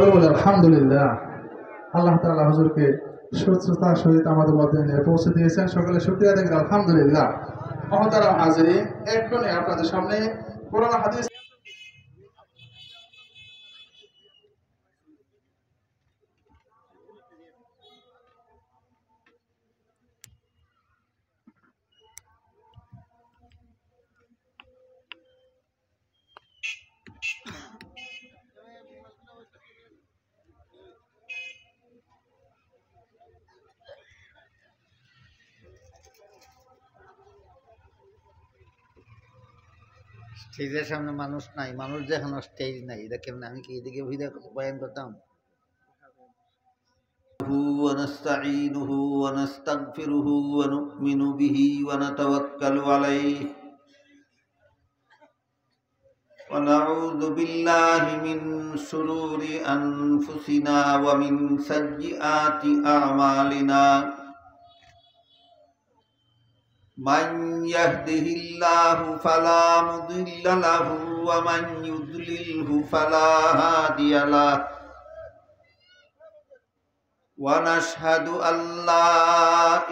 সকলে বলে আলহামদুলিল্লাহ। আল্লাহ তাআলা হুজুরকে সুস্থতার সহিত আমাদের মধ্যে নিয়ে পৌঁছে দিয়েছেন। সকলে শুকরিয়া আদায় করি আলহামদুলিল্লাহ। মহতারাম হাজিরিন, এক্ষুনি আপনাদের সামনে কোরআন হাদিস স্টেজের সামনে মানুষ নাই, মানুষ দেখানো স্টেজ নাই, এটা কেমন? আমি কি এদিকে ভিডিও বয়ান করতাম? ونستعينه ونستغفره ونؤمن به ونتوكل عليه ونعوذ بالله من شرور أنفسنا ومن سيئات أعمالنا من يهده الله فلا مضل له ومن يضلله فلا هادي له ونشهد أن لا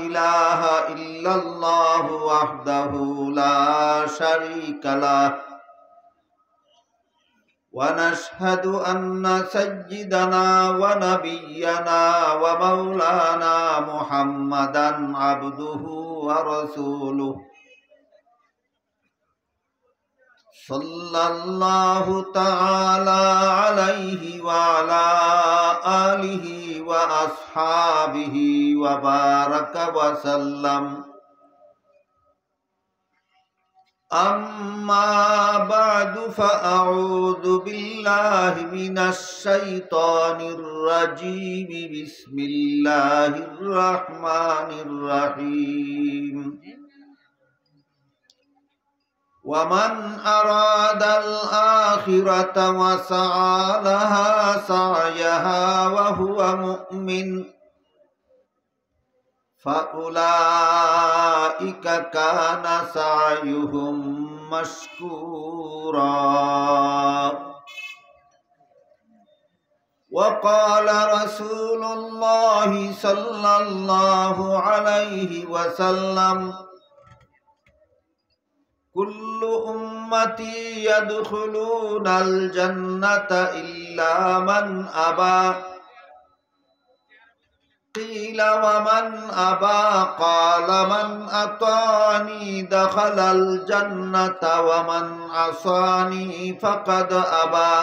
إله إلا الله وحده لا شريك له ونشهد أن سيدنا ونبينا ومولانا محمدا عبده ورسوله صلى الله تعالى عليه وعلى آله وأصحابه وبارك وسلم. أما بعد فأعوذ بالله من الشيطان الرجيم. بسم الله الرحمن الرحيم. ومن أراد الآخرة وسعى لها سعيها وهو مؤمن فأولئك كان سعيهم مشكورا. وقال رسول الله صلى الله عليه وسلم كل أمتي يدخلون الجنة إلا من أبى. قيل ومن أبى؟ قال من أطاعني دخل الجنة ومن عصاني فقد أبى،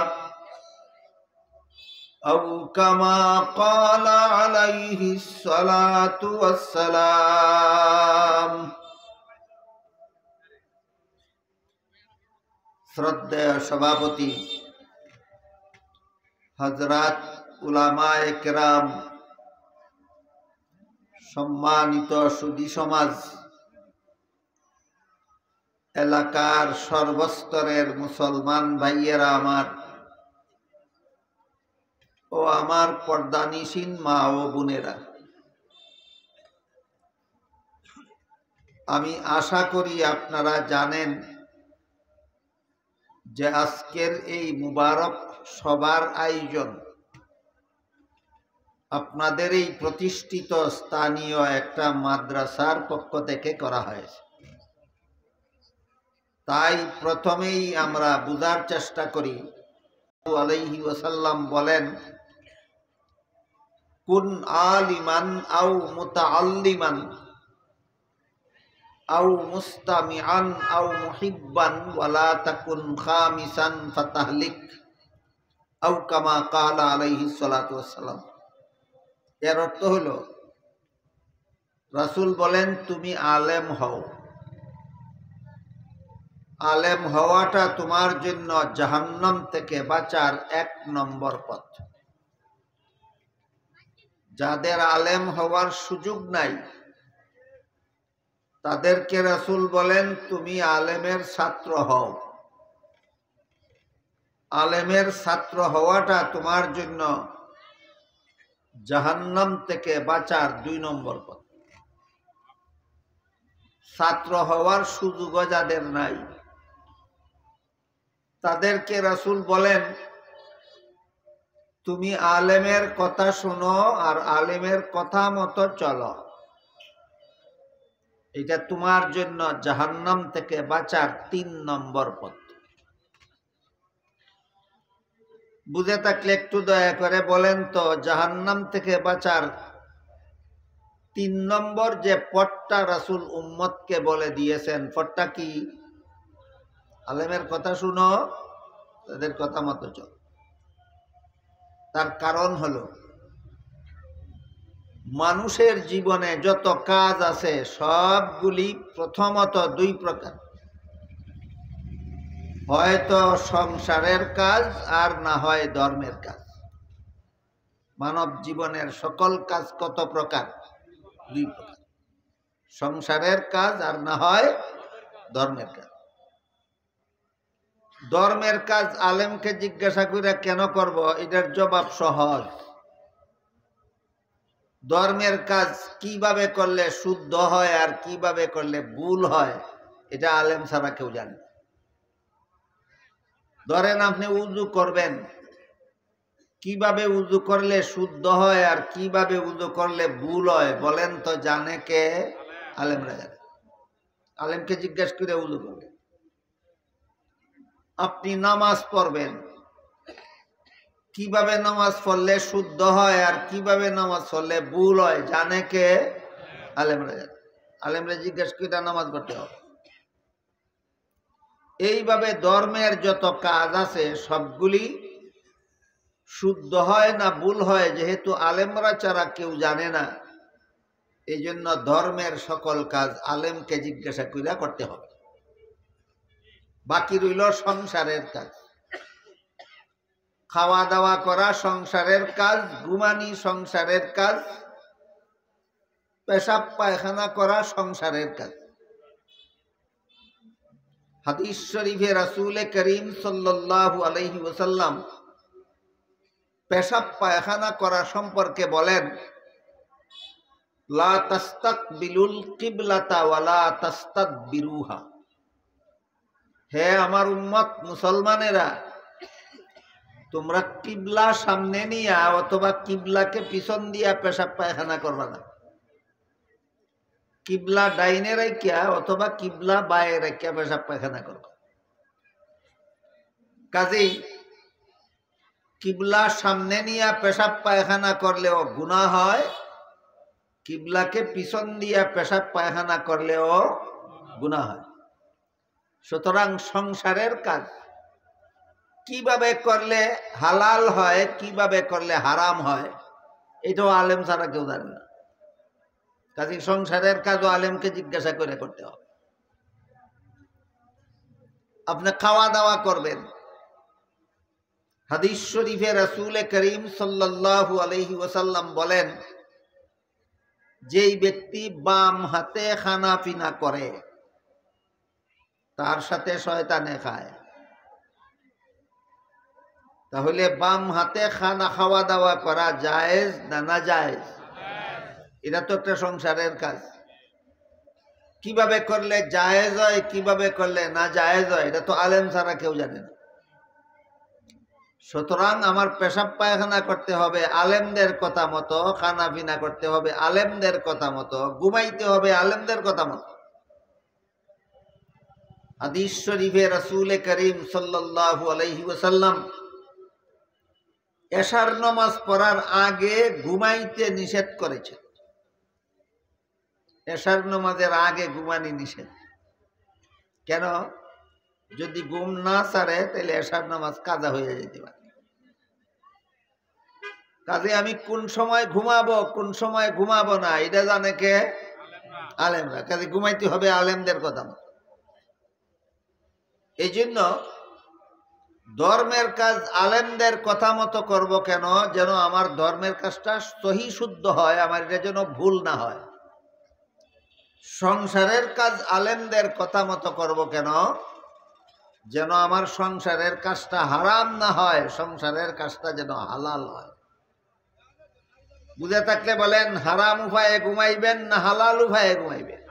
أو كما قال عليه الصلاة والسلام. শ্রদ্ধেয় সভাপতি, হযরত উলামায়ে কেরাম, সম্মানিত সুধী সমাজ, এলাকার সর্বস্তরের মুসলমান ভাইয়েরা আমার ও আমার পর্দানিসীন মা ও বোনেরা, আমি আশা করি আপনারা জানেন যে আজকের এই মুবারক সভার আয়োজন আপনাদের এই প্রতিষ্ঠিত স্থানীয় একটা মাদ্রাসার পক্ষ থেকে করা হয়েছে। তাই প্রথমেই আমরা বুঝার চেষ্টা করি, আলাইহি ওয়াসাল্লাম বলেন, কুন আলিমান আও মুতাআল্লিমান আও মুস্তামিআন আও মুহিব্বান ওয়ালা তাকুন খামিসান ফাতাহলিক, আও কামা ক্বালা আলাইহিস সালাতু ওয়াসসালাম। এর অর্থ হলো, রাসূল বলেন, তুমি আলেম হও। আলেম হওয়াটা তোমার জন্য জাহান্নাম থেকে বাঁচার 1 নম্বর পথ। যাদের আলেম হওয়ার সুযোগ নাই তাদেরকে রাসূল বলেন, তুমি আলেমের ছাত্র হও। আলেমের ছাত্র হওয়াটা তোমার জন্য জাহান্নাম থেকে বাঁচার 2 নম্বর পথ। ছাত্র হওয়ার সুযোগও যাদের নাই তাদেরকে রাসূল বলেন, তুমি আলেমের কথা শোনো আর আলেমের কথা মতো চলো, এটা তোমার জন্য জাহান্নাম থেকে বাঁচার 3 নম্বর পথ। বুঝে থাকলে একটু দয়া করে বলেন তো, জাহান্নাম থেকে বাঁচার 3 নম্বর যে পথটা রাসূল উম্মতকে বলে দিয়েছেন, পথটা কি? আলেমের কথা শুনো, তাদের কথা মতো চল। তার কারণ হলো, মানুষের জীবনে যত কাজ আছে সবগুলি প্রথমত 2 প্রকার, হয়তো সংসারের কাজ আর না হয় ধর্মের কাজ। মানব জীবনের সকল কাজ কত প্রকার? 2 প্রকার, সংসারের কাজ আর না হয় ধর্মের কাজ। ধর্মের কাজ আলেমকে জিজ্ঞাসা করে কেন করব, এটার জবাব সহজ। ধর্মের কাজ কিভাবে করলে শুদ্ধ হয় আর কিভাবে করলে ভুল হয়, এটা আলেম ছাড়া কেউ জানে না। ধরেন আপনি উযু করবেন, কিভাবে উযু করলে শুদ্ধ হয় আর কিভাবে উযু করলে ভুল হয় বলেন তো, জানে কে? আলেমরা জানে। আলেমকে জিজ্ঞেস করে উযু করবেন। আপনি নামাজ পড়বেন, কিভাবে নামাজ পড়লে শুদ্ধ হয় আর কিভাবে নামাজ পড়লে ভুল হয় জানে কে? আলেমরা জানে। আলেমরা জিজ্ঞেস করে নামাজ পড়তে হবে। এইভাবে ধর্মের যত কাজ আছে সবগুলি শুদ্ধ হয় না ভুল হয়, যেহেতু আলেমরা ছাড়া কেউ জানে না, এই জন্য ধর্মের সকল কাজ আলেমকে জিজ্ঞাসা করে করতে হবে। বাকি রইল সংসারের কাজ। খাওয়া দাওয়া করা সংসারের কাজ, ঘুমানি সংসারের কাজ, পেশাব পায়খানা করা সংসারের কাজ। হাদিস শরীফে রাসূল করিম সাল্লাল্লাহু আলাইহি ওয়াসাল্লাম পেশাব পায়খানা করা সম্পর্কে বলেন, লা তাস্তাকবিলুল কিবলাতা ওয়ালা তাস্তাদবিরুহা। হে আমার উম্মত মুসলমানেরা, তোমরা কিবলা সামনে নিয়া অথবা কিবলাকে পিছন দিয়া পেশাব পায়খানা করবা না। কিবলা ডাইনে রাখিয়া অথবা কিবলা বায়ে রাখিয়া পেশাব পায়খানা করবা। কাজেই কিবলা সামনে নিয়া পেশাব পায়খানা করলেও গুনাহ হয়, কিবলাকে পিছন দিয়া পেশাব পায়খানা করলেও গুনাহ হয়। সুতরাং সংসারের কাজ কিভাবে করলে হালাল হয়, কিভাবে করলে হারাম হয়, এটাও আলেম ছাড়া কেউ জানে না। কাজে সংসারের কাজও আলেমকে জিজ্ঞাসা করে করতে হবে। আপনি খাওয়া দাওয়া করবেন, হাদিস শরীফে রাসূল করিম সাল্লাল্লাহু আলাইহি ওয়াসাল্লাম বলেন, যেই ব্যক্তি বাম হাতে খানা পিনা করে তার সাথে শয়তানে খায়। তাহলে বাম হাতে খানা খাওয়া দাওয়া করা জায়েজ না না জায়েজ? এটা তো একটা সংসারের কাজ। কিভাবে করলে জায়েজ হয়, কিভাবে করলে না জায়েজ হয়, এটা তো আলেম ছাড়া কেউ জানে না। সুতরাং আমার পেশাব পায়খানা করতে হবে আলেমদের কথা মতো, খানা পিনা করতে হবে আলেমদের কথা মতো, ঘুমাইতে হবে আলেমদের কথা মতো। হাদিস শরীফে রাসূল করিম সাল্লাল্লাহু আলাইহি ওয়াসাল্লাম এশার নামাজ পড়ার আগে ঘুমাইতে নিষেধ করেছেন। এশার নামাজের আগে ঘুমানি নিষেধ। কেন? যদি ঘুম না ছাড়ে তাহলে এশার নামাজ কাজা হয়ে যেতে পারে। কাজে আমি কোন সময় ঘুমাবো কোন সময় ঘুমাবো না এটা জানে কে? আলেমরা। কাজে ঘুমাইতে হবে আলেমদের কথা মতো। এই জন্য ধর্মের কাজ আলেমদের কথা মতো করব কেন? যেন আমার ধর্মের কাজটা সহি শুদ্ধ হয়, আমার এটা যেন ভুল না হয়। সংসারের কাজ আলেমদের কথা মতো করব কেন? যেন আমার সংসারের কাজটা হারাম না হয়, সংসারের কাজটা যেন হালাল হয়। বুঝে থাকলে বলেন, হারাম উপায়ে ঘুমাইবেন না হালাল উপায়ে ঘুমাইবেন?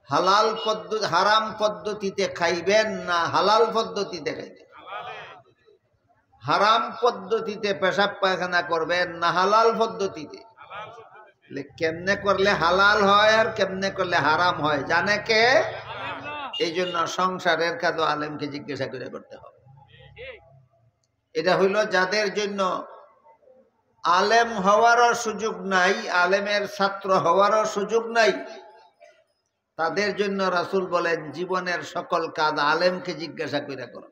হালাল পদ্ধতি, হারাম পদ্ধতিতে খাইবেন না হালাল পদ্ধতিতে খাইবেন? হারাম পদ্ধতিতে পেশাব পায়খানা করবেন না হালাল পদ্ধতিতে? কেমনে করলে হালাল হয় আর কেমনে করলে হারাম হয় জানে কে? এই জন্য সংসারের কাজ আলেমকে জিজ্ঞাসা করে করতে হবে। এটা হইল যাদের জন্য আলেম হওয়ারও সুযোগ নাই, আলেমের ছাত্র হওয়ারও সুযোগ নাই, তাদের জন্য রাসূল বলেন জীবনের সকল কাজ আলেমকে জিজ্ঞাসা করে করো।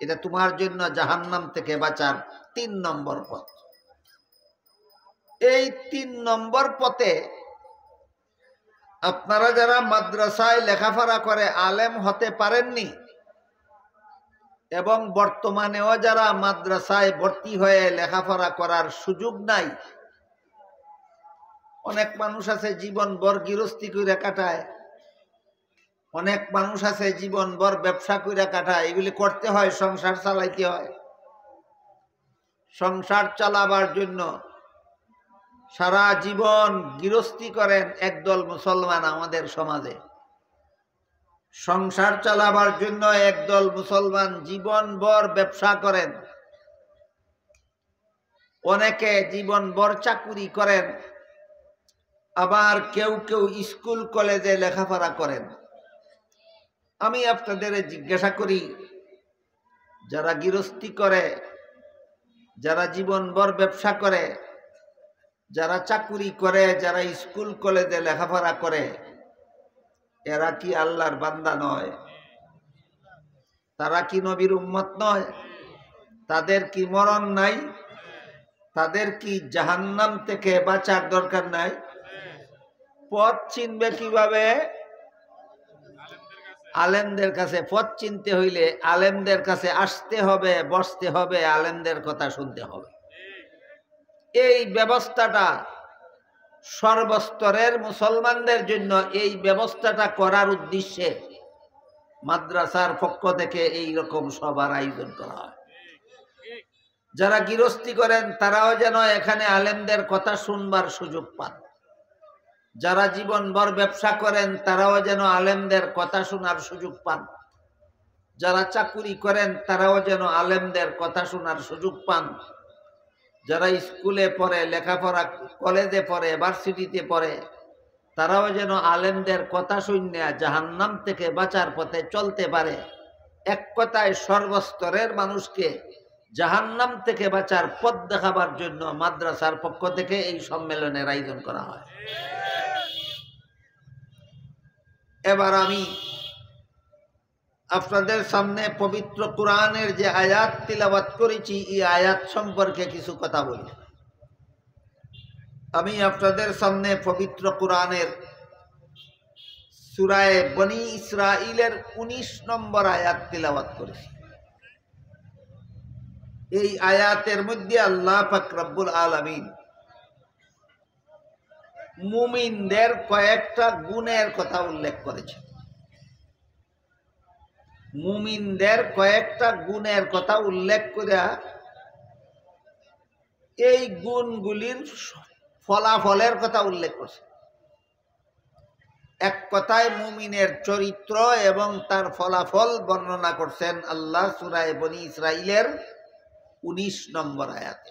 এটা তোমার জন্য জাহান্নাম থেকে বাঁচার ৩ নম্বর পথ। এই ৩ নম্বর পথে আপনারা যারা মাদ্রাসায় লেখাপড়া করে আলেম হতে পারেননি এবং বর্তমানেও যারা মাদ্রাসায় ভর্তি হয়ে লেখাপড়া করার সুযোগ নাই, অনেক মানুষ আছে জীবনভর গৃহস্থী করে কাটায়, অনেক মানুষ আছে জীবনভর ব্যবসা করে কাটায়, এগুলি করতে হয়, সংসার চালাইতে হয়। সংসার চালাবার জন্য সারা জীবন গৃহস্থী করেন একদল মুসলমান আমাদের সমাজে। সংসার চালাবার জন্য একদল মুসলমান জীবনভর ব্যবসা করেন, অনেকে জীবনভর চাকুরি করেন, আবার কেউ কেউ স্কুল কলেজে লেখাপড়া করেন। আমি আপনাদের জিজ্ঞাসা করি, যারা গৃহস্থী করে, যারা জীবনভর ব্যবসা করে, যারা চাকুরি করে, যারা স্কুল কলেজে লেখাপড়া করে, এরা কি আল্লাহর বান্দা নয়? তারা কি নবীর উম্মত নয়? তাদের কি মরণ নাই? তাদের কি জাহান্নাম থেকে বাঁচার দরকার নাই? পথ চিনবে কিভাবে? আলেমদের কাছে। পথ চিনতে হইলে আলেমদের কাছে আসতে হবে, বসতে হবে, আলেমদের কথা শুনতে হবে। এই ব্যবস্থাটা সর্বস্তরের মুসলমানদের জন্য, এই ব্যবস্থাটা করার উদ্দেশ্যে মাদ্রাসার পক্ষ থেকে এই রকম সভার আয়োজন করা হয়। যারা গৃহস্থী করেন তারাও যেন এখানে আলেমদের কথা শুনবার সুযোগ পান, যারা জীবনভর ব্যবসা করেন তারাও যেন আলেমদের কথা শোনার সুযোগ পান, যারা চাকুরি করেন তারাও যেন আলেমদের কথা শোনার সুযোগ পান, যারা স্কুলে পড়ে, লেখাপড়া কলেজে পড়ে, ভার্সিটিতে পড়ে, তারাও যেন আলেমদের কথা শুনে জাহান্নাম থেকে বাঁচার পথে চলতে পারে। এক কথায় সর্বস্তরের মানুষকে জাহান্নাম থেকে বাঁচার পথ দেখাবার জন্য মাদ্রাসার পক্ষ থেকে এই সম্মেলনের আয়োজন করা হয়। এবার আমি আপনাদের সামনে পবিত্র কোরআনের যে আয়াত তিলাওয়াত করেছি, এই আয়াত সম্পর্কে কিছু কথা বলি। আমি আপনাদের সামনে পবিত্র কোরআনের সূরা বনী ইসরাঈলের ১৯ নম্বর আয়াত তিলাওয়াত করেছি। এই আয়াতের মধ্যে আল্লাহ পাক রব্বুল আলামিন মুমিনদের কয়েকটা গুণের কথা উল্লেখ করেছেন। মুমিনদের কয়েকটা গুণের কথা উল্লেখ করে এই গুণগুলির ফলাফলের কথা উল্লেখ করছে। এক কথায় মুমিনের চরিত্র এবং তার ফলাফল বর্ণনা করছেন আল্লাহ সূরা বনী ইসরাঈলের ১৯ নম্বর আয়াতে।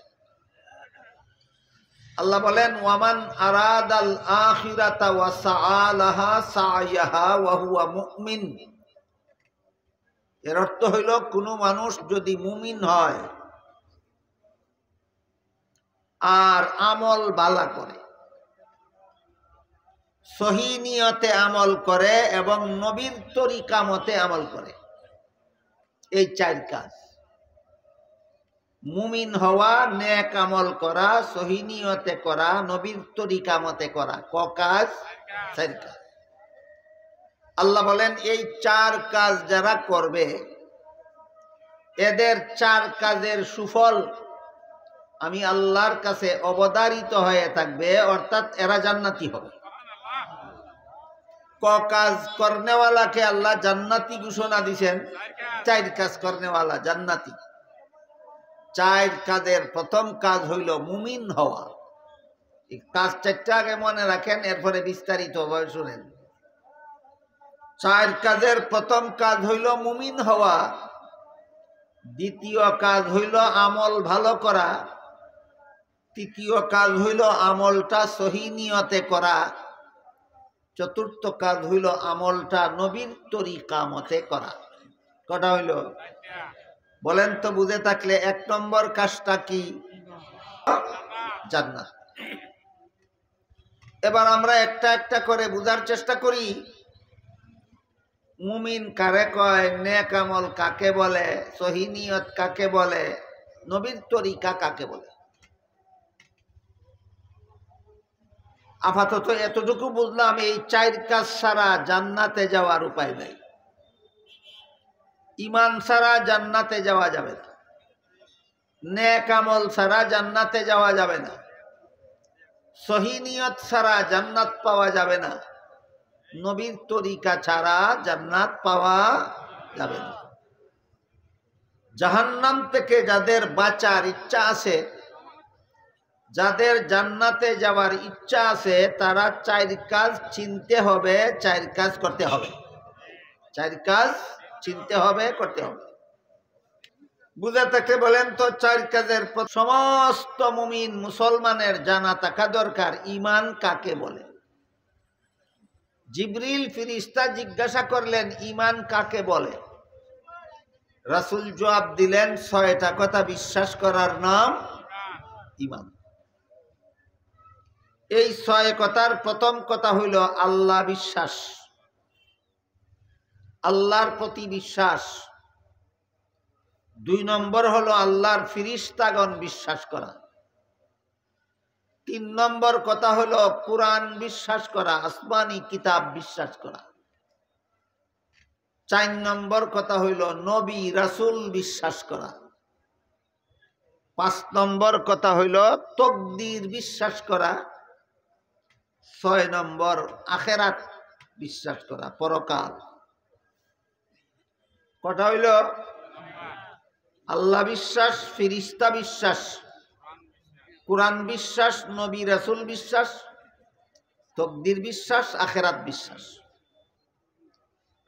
আল্লাহ বলেন, ওয়ামান আরাদাল আখিরাতা ওয়া সাআলাহা সায়াহা ওয়া হুয়া মুমিন। এর অর্থ হইল, কোন মানুষ যদি মুমিন হয় আর আমল বালা করে, সহি নিয়তে আমল করে এবং নবীর তরিকা মতে আমল করে, এই ৪ কাজ। মুমিন হওয়া, নেক আমল করা, সহি নিয়তে করা, নবীর তরিকা মতে করা, ক কাজ? ৪ কাজ। আল্লাহ বলেন, এই ৪ কাজ যারা করবে, এদের ৪ কাজের সুফল আমি আল্লাহর কাছে অবধারিত হয়ে থাকবে, অর্থাৎ এরা জান্নাতি হবে। ক কাজ করনেওয়ালাকে আল্লাহ জান্নাতি ঘোষণা দিয়েছেন? ৪ কাজ করনেওয়ালা জান্নাতি। ৪ কাজের প্রথম কাজ হইল মুমিন হওয়া। এই কাজ ৪টা আগে মনে রাখেন, এরপরে বিস্তারিত ভাবে শুনেন। ৪ কাজের প্রথম কাজ হইল মুমিন হওয়া। দ্বিতীয় কাজ হইল আমল ভালো করা, তৃতীয় কাজ হইল আমলটা সহি নিয়তে করা, চতুর্থ কাজ হইল আমলটা নবীর তরিকা মতে করা। কটা হইল? বলেন তো বুঝে থাকলে 1 নম্বর কাজটা কি? জান্নাত। এবার আমরা একটা একটা করে বুঝার চেষ্টা করি। মুমিন কারে কয়, নেক আমল কাকে বলে, সহি নিয়ত কাকে বলে, নবীর তরিকা কাকে বলে। আপাতত এতটুকু বুঝলাম, এই 4 কাজ ছাড়া জান্নাতে যাওয়ার উপায় নাই। ঈমান ছাড়া জান্নাতে যাওয়া যাবে না, নেক আমল ছাড়া জান্নাতে যাওয়া যাবে না, সহি নিয়ত ছাড়া জান্নাত পাওয়া যাবে না, নবীর তরিকা ছাড়া জান্নাত পাওয়া যাবে না। জাহান্নাম থেকে যাদের বাঁচার ইচ্ছা আছে, যাদের জান্নাতে যাওয়ার ইচ্ছা আছে, তারা 4 কাজ চিনতে হবে, 4 কাজ করতে হবে। 4 কাজ চিনতে হবে, করতে হবে। বুঝে থাকলে বলেন তো 4 কাজের সমস্ত মুমিন মুসলমানের জানা থাকা দরকার, ঈমান কাকে বলে। জিবরিল ফেরেশতা জিজ্ঞাসা করলেন, ঈমান কাকে বলে? রাসূল জবাব দিলেন, 6টা কথা বিশ্বাস করার নাম ঈমান। এই 6 কথার প্রথম কথা হইল আল্লাহ বিশ্বাস, আল্লাহর প্রতি বিশ্বাস। 2 নম্বর হলো আল্লাহর ফেরেশতাগণ বিশ্বাস করা। 3 নম্বর কথা হলো কুরআন বিশ্বাস করা, আসমানি কিতাব বিশ্বাস করা। 4 নম্বর কথা হইল নবী রাসূল বিশ্বাস করা। 5 নম্বর কথা হইল তাকদীর বিশ্বাস করা। 6 নম্বর আখিরাত বিশ্বাস করা, পরকাল। কথা হইল আল্লাহ বিশ্বাস, ফেরেশতা বিশ্বাস, কুরআন বিশ্বাস, নবী রাসূল বিশ্বাস, তাকদীর বিশ্বাস, আখিরাত বিশ্বাস।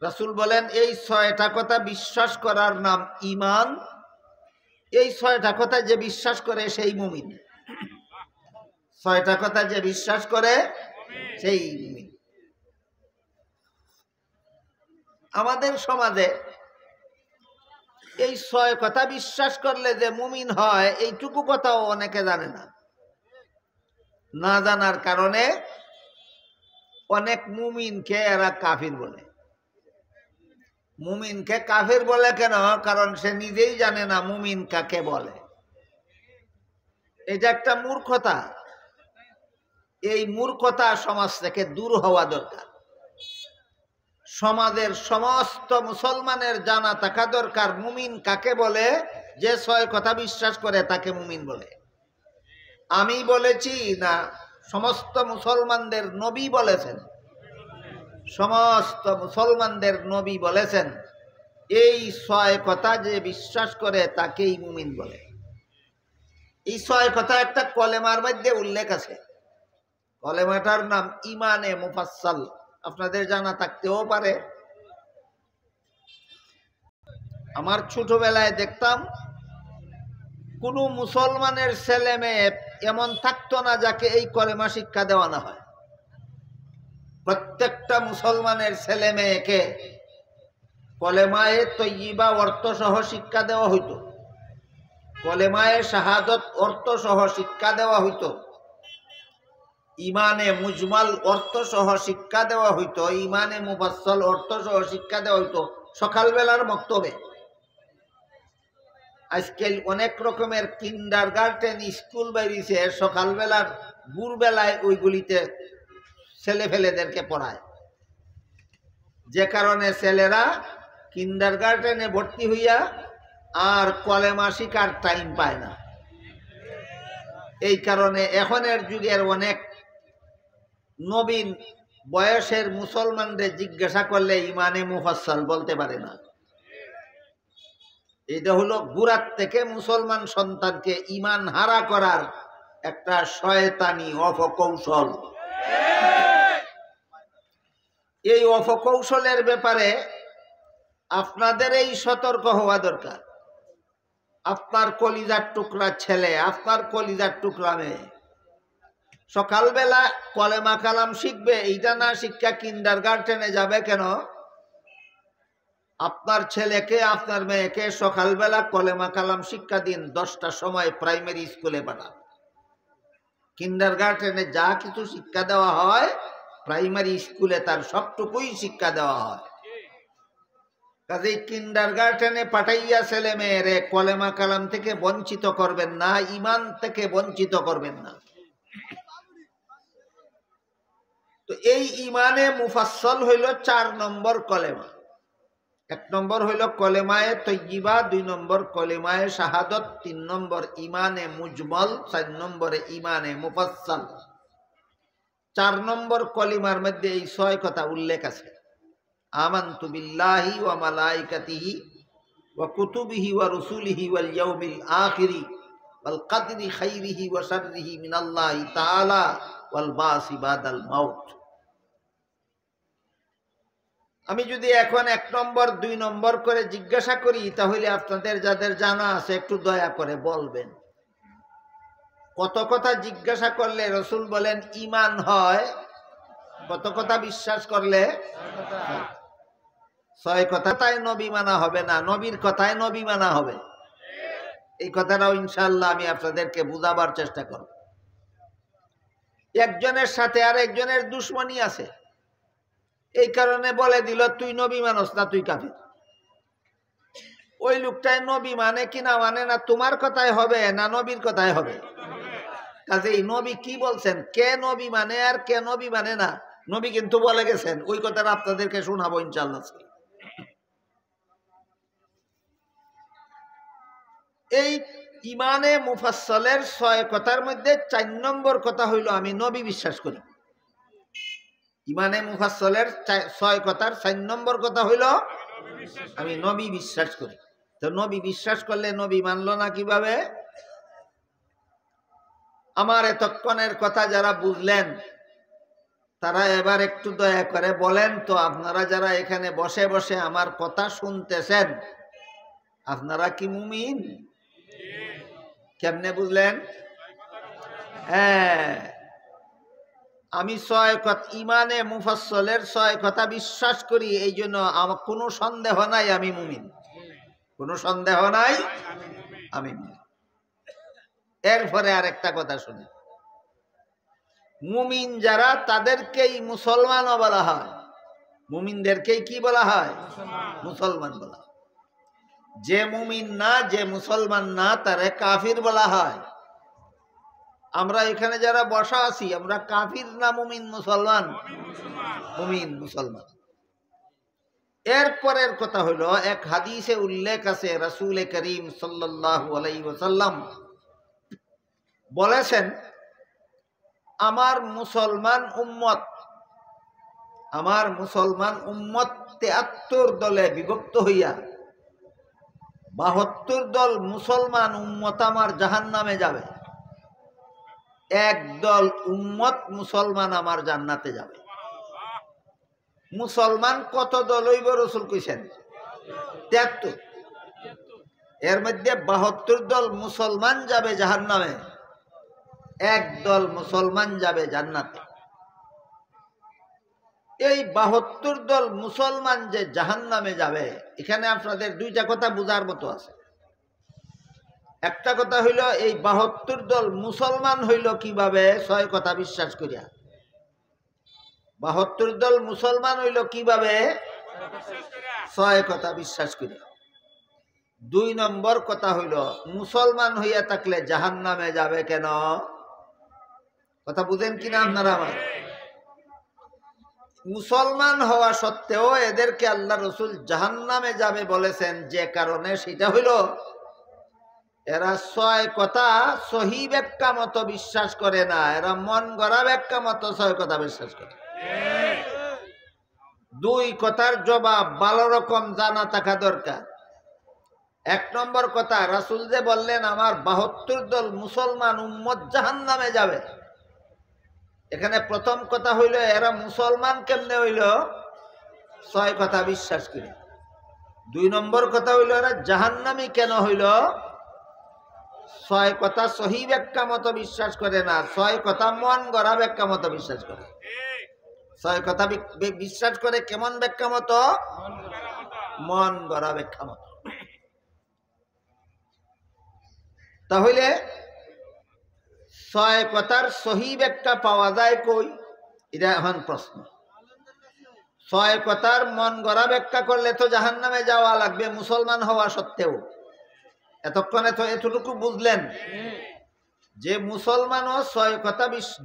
রাসূল বলেন, এই 6টা কথা বিশ্বাস করার নাম ঈমান। এই 6টা কথা যে বিশ্বাস করে সেই মুমিন। 6টা কথা যে বিশ্বাস করে সেই মুমিন। আমাদের সমাজে এই 6 কথা বিশ্বাস করলে যে মুমিন হয়, এইটুকু কথাও অনেকে জানে না। না জানার কারণে অনেক মুমিনকে এরা কাফির বলে। মুমিনকে কাফির বলে কেন? কারণ সে নিজেই জানে না মুমিন কাকে বলে। এটা একটা মূর্খতা। এই মূর্খতা সমাজ থেকে দূর হওয়া দরকার। সমাজের সমস্ত মুসলমানের জানা থাকা দরকার মুমিন কাকে বলে। যে 6 কথা বিশ্বাস করে তাকে মুমিন বলে। আমি বলেছি না, সমস্ত মুসলমানদের নবী বলেছেন, সমস্ত মুসলমানদের নবী বলেছেন, এই 6 কথা যে বিশ্বাস করে তাকেই মুমিন বলে। এই 6 কথা একটা কলেমার মধ্যে উল্লেখ আছে। কলেমাটার নাম ঈমানে মুফাসসাল। আপনাদের জানা থাকতেও পারে। আমার ছোটবেলায় দেখতাম কোন মুসলমানের ছেলে মেয়ে এমন থাকতো না যাকে এই কলেমা শিক্ষা দেওয়া না হয়। প্রত্যেকটা মুসলমানের ছেলে মেয়েকে কলেমায়ে তয়্যিবা অর্থ সহ শিক্ষা দেওয়া হইতো, কলেমায়ে শাহাদত অর্থ সহ শিক্ষা দেওয়া হইতো, ঈমানে মুজমাল অর্থ সহ শিক্ষা দেওয়া হইতো, ঈমানে মুফাসসাল অর্থ সহ শিক্ষা দেওয়া হইতো সকালবেলার মক্তবে। আজকাল অনেক রকমের কিন্ডারগার্টেন স্কুল বেরিয়েছে, সকালবেলার ভোরবেলায় ওইগুলিতে ছেলে ফেলেদেরকে পড়ায়। যে কারণে ছেলেরা কিন্ডারগার্টেনে ভর্তি হইয়া আর কলেমা শিকার টাইম পায় না। এই কারণে এখনের যুগের অনেক নবীন বয়সের মুসলমানদের জিজ্ঞাসা করলে ঈমানে মুফাসসাল বলতে পারে না। এটা হলো গুরাত থেকে মুসলমান সন্তানকে ঈমান হারা করার একটা শয়তানি অপকৌশল। এই অপকৌশলের ব্যাপারে আপনাদের এই সতর্ক হওয়া দরকার। আপনার কলিজার টুকরা ছেলে, আপনার কলিজার টুকরা মেয়ে সকালবেলা কলেমা কালাম শিখবে, এইটা না শিক্ষা কিন্ডারগার্টেনে যাবে কেন? আপনার ছেলেকে আপনার মেয়েকে সকালবেলা কলেমা কালাম শিক্ষা দিন, 10টার সময় প্রাইমারি স্কুলে পাঠান। কিন্ডারগার্টেনে যা কিছু শিক্ষা দেওয়া হয় প্রাইমারি স্কুলে তার সবটুকুই শিক্ষা দেওয়া হয়। কাজেই কিন্ডারগার্টেনে পাঠাইয়া ছেলে মেয়েরে কলেমা কালাম থেকে বঞ্চিত করবেন না, ঈমান থেকে বঞ্চিত করবেন না। তো এই ঈমানে মুফাসসল হইল 4 নম্বর কলেমা। 1 নম্বর হইল কলেমায়ে তয়্যিবা, 2 নম্বর কলেমায়ে শাহাদত, 3 নম্বর ঈমানে মুজমল, 4 নম্বরে ঈমানে মুফাসসল। 4 নম্বর কলিমার মধ্যে এই 6 কথা উল্লেখ আছে। আমানতু বিল্লাহি ওয়া মালাইকাতিহি ওয়া কুতুবিহি ওয়া রুসুলিহি ওয়াল ইয়াউমিল আখিরি ওয়াল কদরি খাইরিহি ওয়া শাররিহি মিনাল্লাহি তাআলা ওয়াল বাসি বাদাল মাউত। আমি যদি এখন 1 নম্বর 2 নম্বর করে জিজ্ঞাসা করি, তাহলে আপনাদের যাদের জানা আছে একটু দয়া করে বলবেন কত কথা জিজ্ঞাসা করলে রাসূল বলেন ঈমান হয়? কত কথা বিশ্বাস করলে? 6 কথা। তাই নবী মানা হবে না, নবীর কথায় নবী মানা হবে। এই কথাটাও ইনশাআল্লাহ আমি আপনাদেরকে বুঝাবার চেষ্টা করব। একজনের সাথে আর একজনের দুশমনী আছে, এই কারণে বলে দিল তুই নবী মানস না, তুই কাফির। ওই লোকটাই নবী মানে কি না মানে না, তোমার কথাই হবে না নবীর কথাই হবে। কাজেই নবী কি বলছেন, কে নবী মানে আর কে নবী মানে না, নবী কিন্তু বলে গেছেন। ওই কথাটা আপনাদেরকে শোনাবো ইনশাআল্লাহ। এই ঈমানে মুফাসসলের 6 কথার মধ্যে 4 নম্বর কথা হইল আমি নবী বিশ্বাস করি। ঈমানে মুফাসসলের 6 কথার 4 নম্বর কথা হইল আমি নবী বিশ্বাস করি। তো নবী বিশ্বাস করলে নবী মানলো না কিভাবে? আমার এতক্ষণের কথা যারা বুঝলেন তারা এবার একটু দয়া করে বলেন তো, আপনারা যারা এখানে বসে বসে আমার কথা শুনতেছেন, আপনারা কি মুমিন? কেমনে বুঝলেন? হ্যাঁ, আমি 6 কথা ঈমানে মুফাসসলের 6 কথা বিশ্বাস করি, এই জন্য আমার কোনো সন্দেহ নাই আমি মুমিন। কোনো সন্দেহ নাই আমি মুমিন। এরপরে আরেকটা কথা শুনি, মুমিন যারা তাদেরকেই মুসলমানও বলা হয়। মুমিনদেরকেই কি বলা হয়? মুসলমান বলা হয়। যে মুমিন না, যে মুসলমান না, তারে কাফির বলা হয়। আমরা এখানে যারা বসা আছি আমরা কাফির না মুমিন মুসলমান? মুমিন মুসলমান। এরপরের কথা হলো, এক হাদিসে উল্লেখ আছে রাসূল করিম সাল্লাল্লাহু আলাইহি ওয়াসাল্লাম বলেছেন, আমার মুসলমান উম্মত 73 দলে বিভক্ত হইয়া 72 দল মুসলমান উম্মত আমার জাহান্নামে যাবে, 1 দল উম্মত মুসলমান আমার জান্নাতে যাবে। মুসলমান কত দল হইব রাসূল কইছেন? 73। এর মধ্যে 72 দল মুসলমান যাবে জাহান্নামে, 1 দল মুসলমান যাবে জান্নাতে। এই 72 দল মুসলমান যে জাহান্নামে যাবে, এখানে আপনাদের 2টা কথা বুঝার মতো আছে। একটা কথা হইল এই 72 দল মুসলমান হইল কিভাবে? 6 কথা বিশ্বাস করিয়া। 72 দল মুসলমান হইল কিভাবে? 6 কথা বিশ্বাস করিয়া। 2 নম্বর কথা হইল মুসলমান হইয়া থাকলে জাহান্নামে যাবে কেন? কথা বুঝেন কিনা আপনারা আমার? মুসলমান হওয়া সত্ত্বেও এদেরকে আল্লাহ রসুল জাহান্নামে যাবে বলেছেন যে কারণে, সেটা হইল এরা 6 কথা সহি ব্যাখ্যা মতো বিশ্বাস করে না, এরা মন গড়া ব্যাখ্যা মতো 6 কথা বিশ্বাস করে। 2 কথার জবাব ভালো রকম জানা থাকা দরকার। 1 নম্বর কথা, রাসূল যে বললেন আমার 72 দল মুসলমান উম্মত জাহান্নামে যাবে, এখানে প্রথম কথা হইল এরা মুসলমান কেমনে হইল? 6 কথা বিশ্বাস করে। 2 নম্বর কথা হইল এরা জাহান্নামী কেন হইল? ছয় কথা সহি ব্যাখ্যা মতো বিশ্বাস করে না, ছয় কথা মন গড়া ব্যাখ্যা মতো বিশ্বাস করে। ছয় কথা বিশ্বাস করে কেমন ব্যাখ্যা মতো? মন গড়া ব্যাখ্যা মতো। তাহলে ছয় কথার সহি ব্যাখ্যা পাওয়া যায় কই? এটা এখন প্রশ্ন। ছয় কথার মন গড়া ব্যাখ্যা করলে তো জাহান্নামে যাওয়া লাগবে মুসলমান হওয়া সত্ত্বেও। এতক্ষণে তো এতটুকু বুঝলেন যে মুসলমানও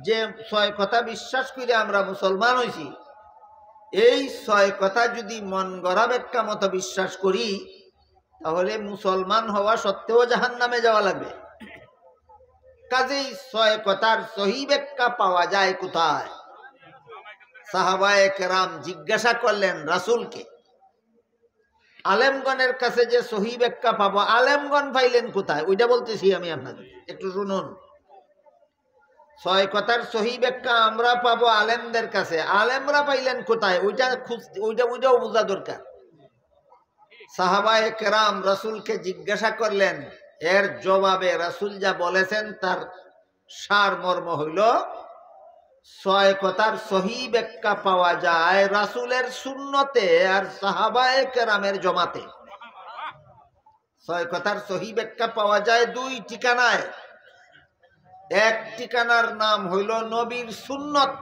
যে ছয় কথা বিশ্বাস করে আমরা মুসলমান হইছি, এই ছয় কথা যদি মন গড়া ব্যাখ্যা মতো বিশ্বাস করি তাহলে মুসলমান হওয়া সত্ত্বেও জাহান্নামে যাওয়া লাগবে। কাজেই ছয় কথার সহি ব্যাখ্যা পাওয়া যায় কোথায়? সাহাবায়ে কেরাম জিজ্ঞাসা করলেন রাসূলকে, আলেমগণের কাছে যে সহি ব্যাখ্যা পাবো, আলেমগণ পাইলেন কোথায়? ওইটা বলতেছি আমি আপনাদের, একটু শুনুন। ছয় কথার সহি ব্যাখ্যা আমরা পাবো আলেমদের কাছে, আলেমরা পাইলেন কোথায়? ওইটাও বোঝা দরকার। সাহাবায়ে কেরাম রাসূলকে জিজ্ঞাসা করলেন, এর জবাবে রাসূল যা বলেছেন তার সার মর্ম হইল, ছয় কথার সহি ব্যাখ্যা পাওয়া যায় রাসূলের সুন্নতে আর সাহাবায়ে কেরামের জমাতে। ছয় কথার সহি ব্যাখ্যা পাওয়া যায় দুই ঠিকানায়। এক ঠিকানার নাম হইল নবীর সুন্নত,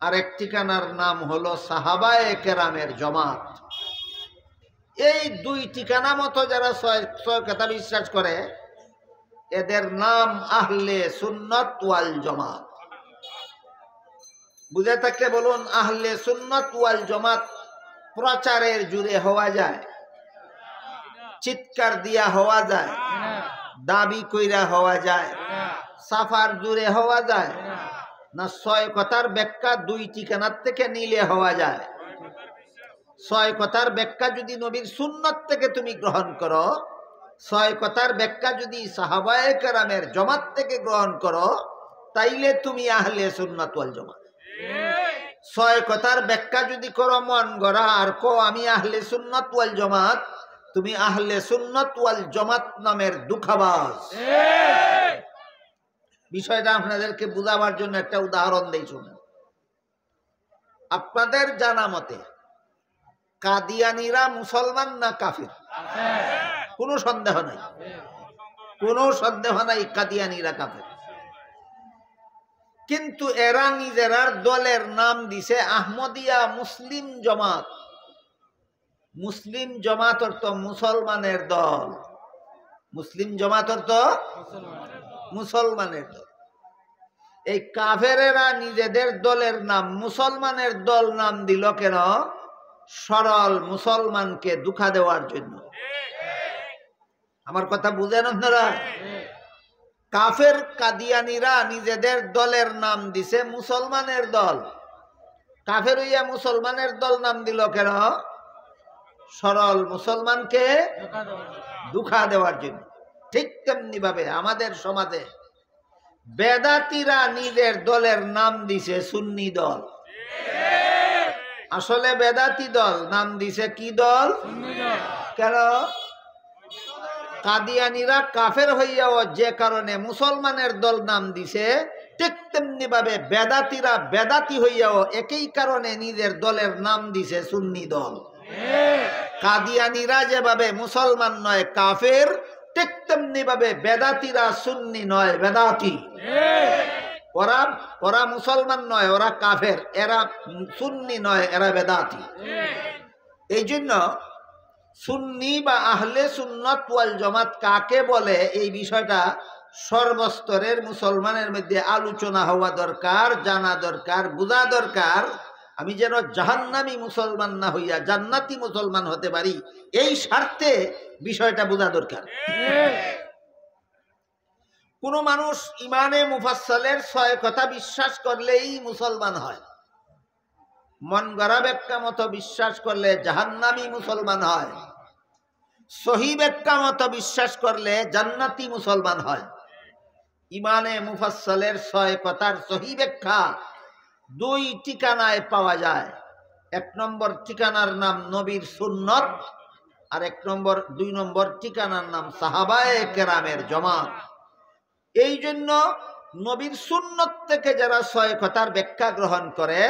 আর এক ঠিকানার নাম হলো সাহাবায়ে কেরামের জমাত। এই দুই ঠিকানা মতো যারা ছয় কথা বিশ্বাস করে এদের নাম আহলে সুন্নাত ওয়াল জামাত। বুঝে থাকলে বলুন, আহলে সুন্নাত ওয়াল জামাত প্রচারের জুড়ে হওয়া যায়, চিৎকার দিয়া হওয়া যায়, দাবি কইরা হওয়া যায়, সাফার জুড়ে হওয়া যায় না? ছয় কথার ব্যাখ্যা দুই ঠিকানার থেকে নিলে হওয়া যায়। ছয় কথার ব্যাখ্যা যদি নবীর সুন্নত থেকে তুমি গ্রহণ করো, ছয় কথার ব্যাখ্যা যদি সাহাবায়ে কেরামের জমাত থেকে গ্রহণ করো, তাইলে তুমি আহলে সুন্নাত ওয়াল জামাত। ছয় কথার ব্যাখ্যা যদি করো মন গড়া আর কো আমি আহলে সুন্নাত ওয়াল জামাত, তুমি আহলে সুন্নাত ওয়াল জামাত নামের দুঃখাবাজ। বিষয়টা আপনাদেরকে বুঝাবার জন্য একটা উদাহরণ দেই, শুনুন। আপনাদের জানা মতে কাদিয়ানীরা মুসলমান না কাফির? কোনো সন্দেহ নাই, কোনো সন্দেহ নাই কাদিয়ানীরা কাফির। কিন্তু এরা নিজেরার দলের নাম দিছে আহমদিয়া মুসলিম জমাত। মুসলিম জমাত অর্থ মুসলমানের দল, মুসলিম জমাত অর্থ মুসলমানের দল। এই কাফেরেরা নিজেদের দলের নাম মুসলমানের দল নাম দিল কেন? সরল মুসলমানকে দুঃখা দেওয়ার জন্য। আমার কথা বুঝেন আপনারা? কাফের কাদিয়ানীরা নিজেদের দলের নাম দিছে মুসলমানের দল। কাফের হইয়া মুসলমানের দল নাম দিল কেন? সরল মুসলমানকে দুঃখা দেওয়ার জন্য। ঠিক তেমনি ভাবে আমাদের সমাজে বেদাতীরা নিজের দলের নাম দিছে সুন্নি দল। আসলে বেদাতি দল নাম দিছে কি দল? কেন? কাদিয়ানীরা কাফের হইয়াও যে কারণে মুসলমানের দল নাম দিছে, ঠিক তেমনি ভাবে বেদাতীরা বেদাতি হইয়াও একই কারণে নিজের দলের নাম দিছে সুন্নি দল। কাদিয়ানীরা যেভাবে মুসলমান নয় কাফের, ঠিক তেমনি ভাবে বেদাতীরা সুন্নি নয় বেদাতি। ওরা মুসলমান নয়, ওরা কাফের, এরা সুন্নি নয়, এরা বেদাতি। এই জন্য সুন্নি বা আহলে সুন্নাত ওয়াল জামাত কাকে বলে এই বিষয়টা সর্বস্তরের মুসলমানের মধ্যে আলোচনা হওয়া দরকার, জানা দরকার, বোঝা দরকার। আমি যেন জাহান্নামী মুসলমান না হইয়া জান্নাতি মুসলমান হতে পারি, এই স্বার্থে বিষয়টা বোঝা দরকার। কোন মানুষ ইমানে মুফাসসালের ছয় কথা বিশ্বাস করলেই মুসলমান হয়, মন গড়া ব্যাখ্যা মতো বিশ্বাস করলে জাহান্নামী মুসলমান হয়, সহি ব্যাখ্যা মতো বিশ্বাস করলে জান্নাতি মুসলমান হয়। ইমানে মুফাসসালের ছয় কথার সহি ব্যাখ্যা দুই ঠিকানায় পাওয়া যায়। এক নম্বর ঠিকানার নাম নবীর সুন্নত, আর 2 নম্বর ঠিকানার নাম সাহাবায়ে কেরামের জামাত। এই জন্য নবীর সুন্নত থেকে যারা 6 কথার ব্যাখ্যা গ্রহণ করে,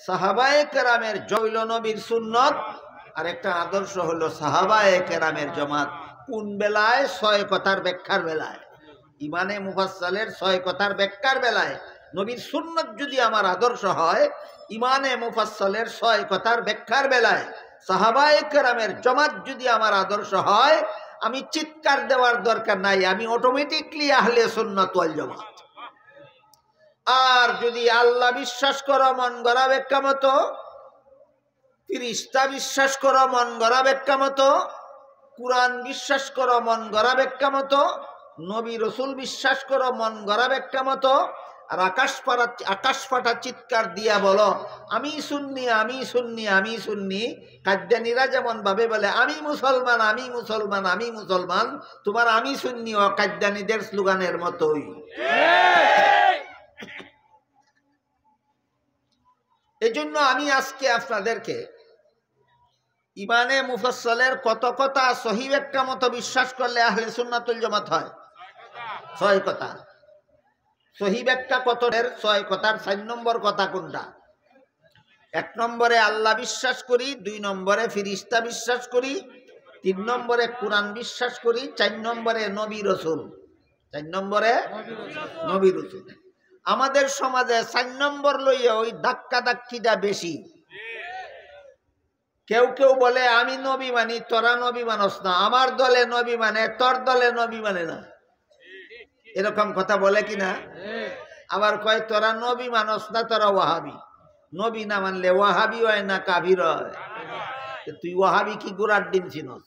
সাহাবায়ে কেরামের জৈল নবীর সুন্নত আর একটা আদর্শ হলো সাহাবায়ে কেরামের জামাত। কোন বেলায়? 6 কথার ব্যাখ্যার বেলায়, ইমানে মুফাসসালের 6 কথার ব্যাখ্যার বেলায় নবীর সুন্নত যদি আমার আদর্শ হয়, ইমানে মুফাসসালের 6 কথার ব্যাখ্যার বেলায় সাহাবায়ে কেরামের জামাত যদি আমার আদর্শ হয়, আমি চিৎকার দেওয়ার দরকার নাই, আমি অটোমেটিকলি আহলে সুন্নাত ওয়াল জামাত। আর যদি আল্লাহ বিশ্বাস করো মন গড়া ব্যাখ্যা মতো, ফেরেশতা বিশ্বাস করো মন গড়া ব্যাখ্যা মতো, কুরআন বিশ্বাস করো মন গড়া ব্যাখ্যা মতো, নবী রাসূল বিশ্বাস করো মন গড়া ব্যাখ্যা মতো, আর আকাশ ফাটা চিৎকার দিয়া বলো আমি সুন্নি, আমি সুন্নি, আমি সুন্নি। কাদ্যানীরা যেমন ভাবে বলে আমি মুসলমান, আমি মুসলমান, আমি মুসলমান, তোমার আমি সুন্নি ও কাদ্যানীদের স্লোগানের মতোই। এজন্য আমি আজকে আপনাদেরকে ইমানে মুফাসসালের কত কথা সহিহ ব্যাখ্যা মতো বিশ্বাস করলে আহলে সুন্নাতুল জামাত হয়। 6 কথা সহিহ ব্যাখ্যা কতদের? 6 কথার 4 নম্বর কথা কোনটা? 1 নম্বরে আল্লাহ বিশ্বাস করি, 2 নম্বরে ফেরেশতা বিশ্বাস করি, 3 নম্বরে কুরআন বিশ্বাস করি, 4 নম্বরে নবী রাসূল। 4 নম্বরে নবী রাসূল। আমাদের সমাজে 4 নম্বর লইয়া ওই ধাক্কা ধাক্কিটা বেশি। কেউ কেউ বলে আমি নবী মানি, তোরা নবী মানস না, আমার দলে নবী মানে, তোর দলে নবী মানে না, এরকম কথা বলে কিনা? আবার কয় তোরা নবী মানস না, তোরা ওয়াহাবি। নবী না মানলে ওয়াহাবি হয় না কাফির হয়? তুই ওয়াহাবি কি গোড়ার ডিম চিনস?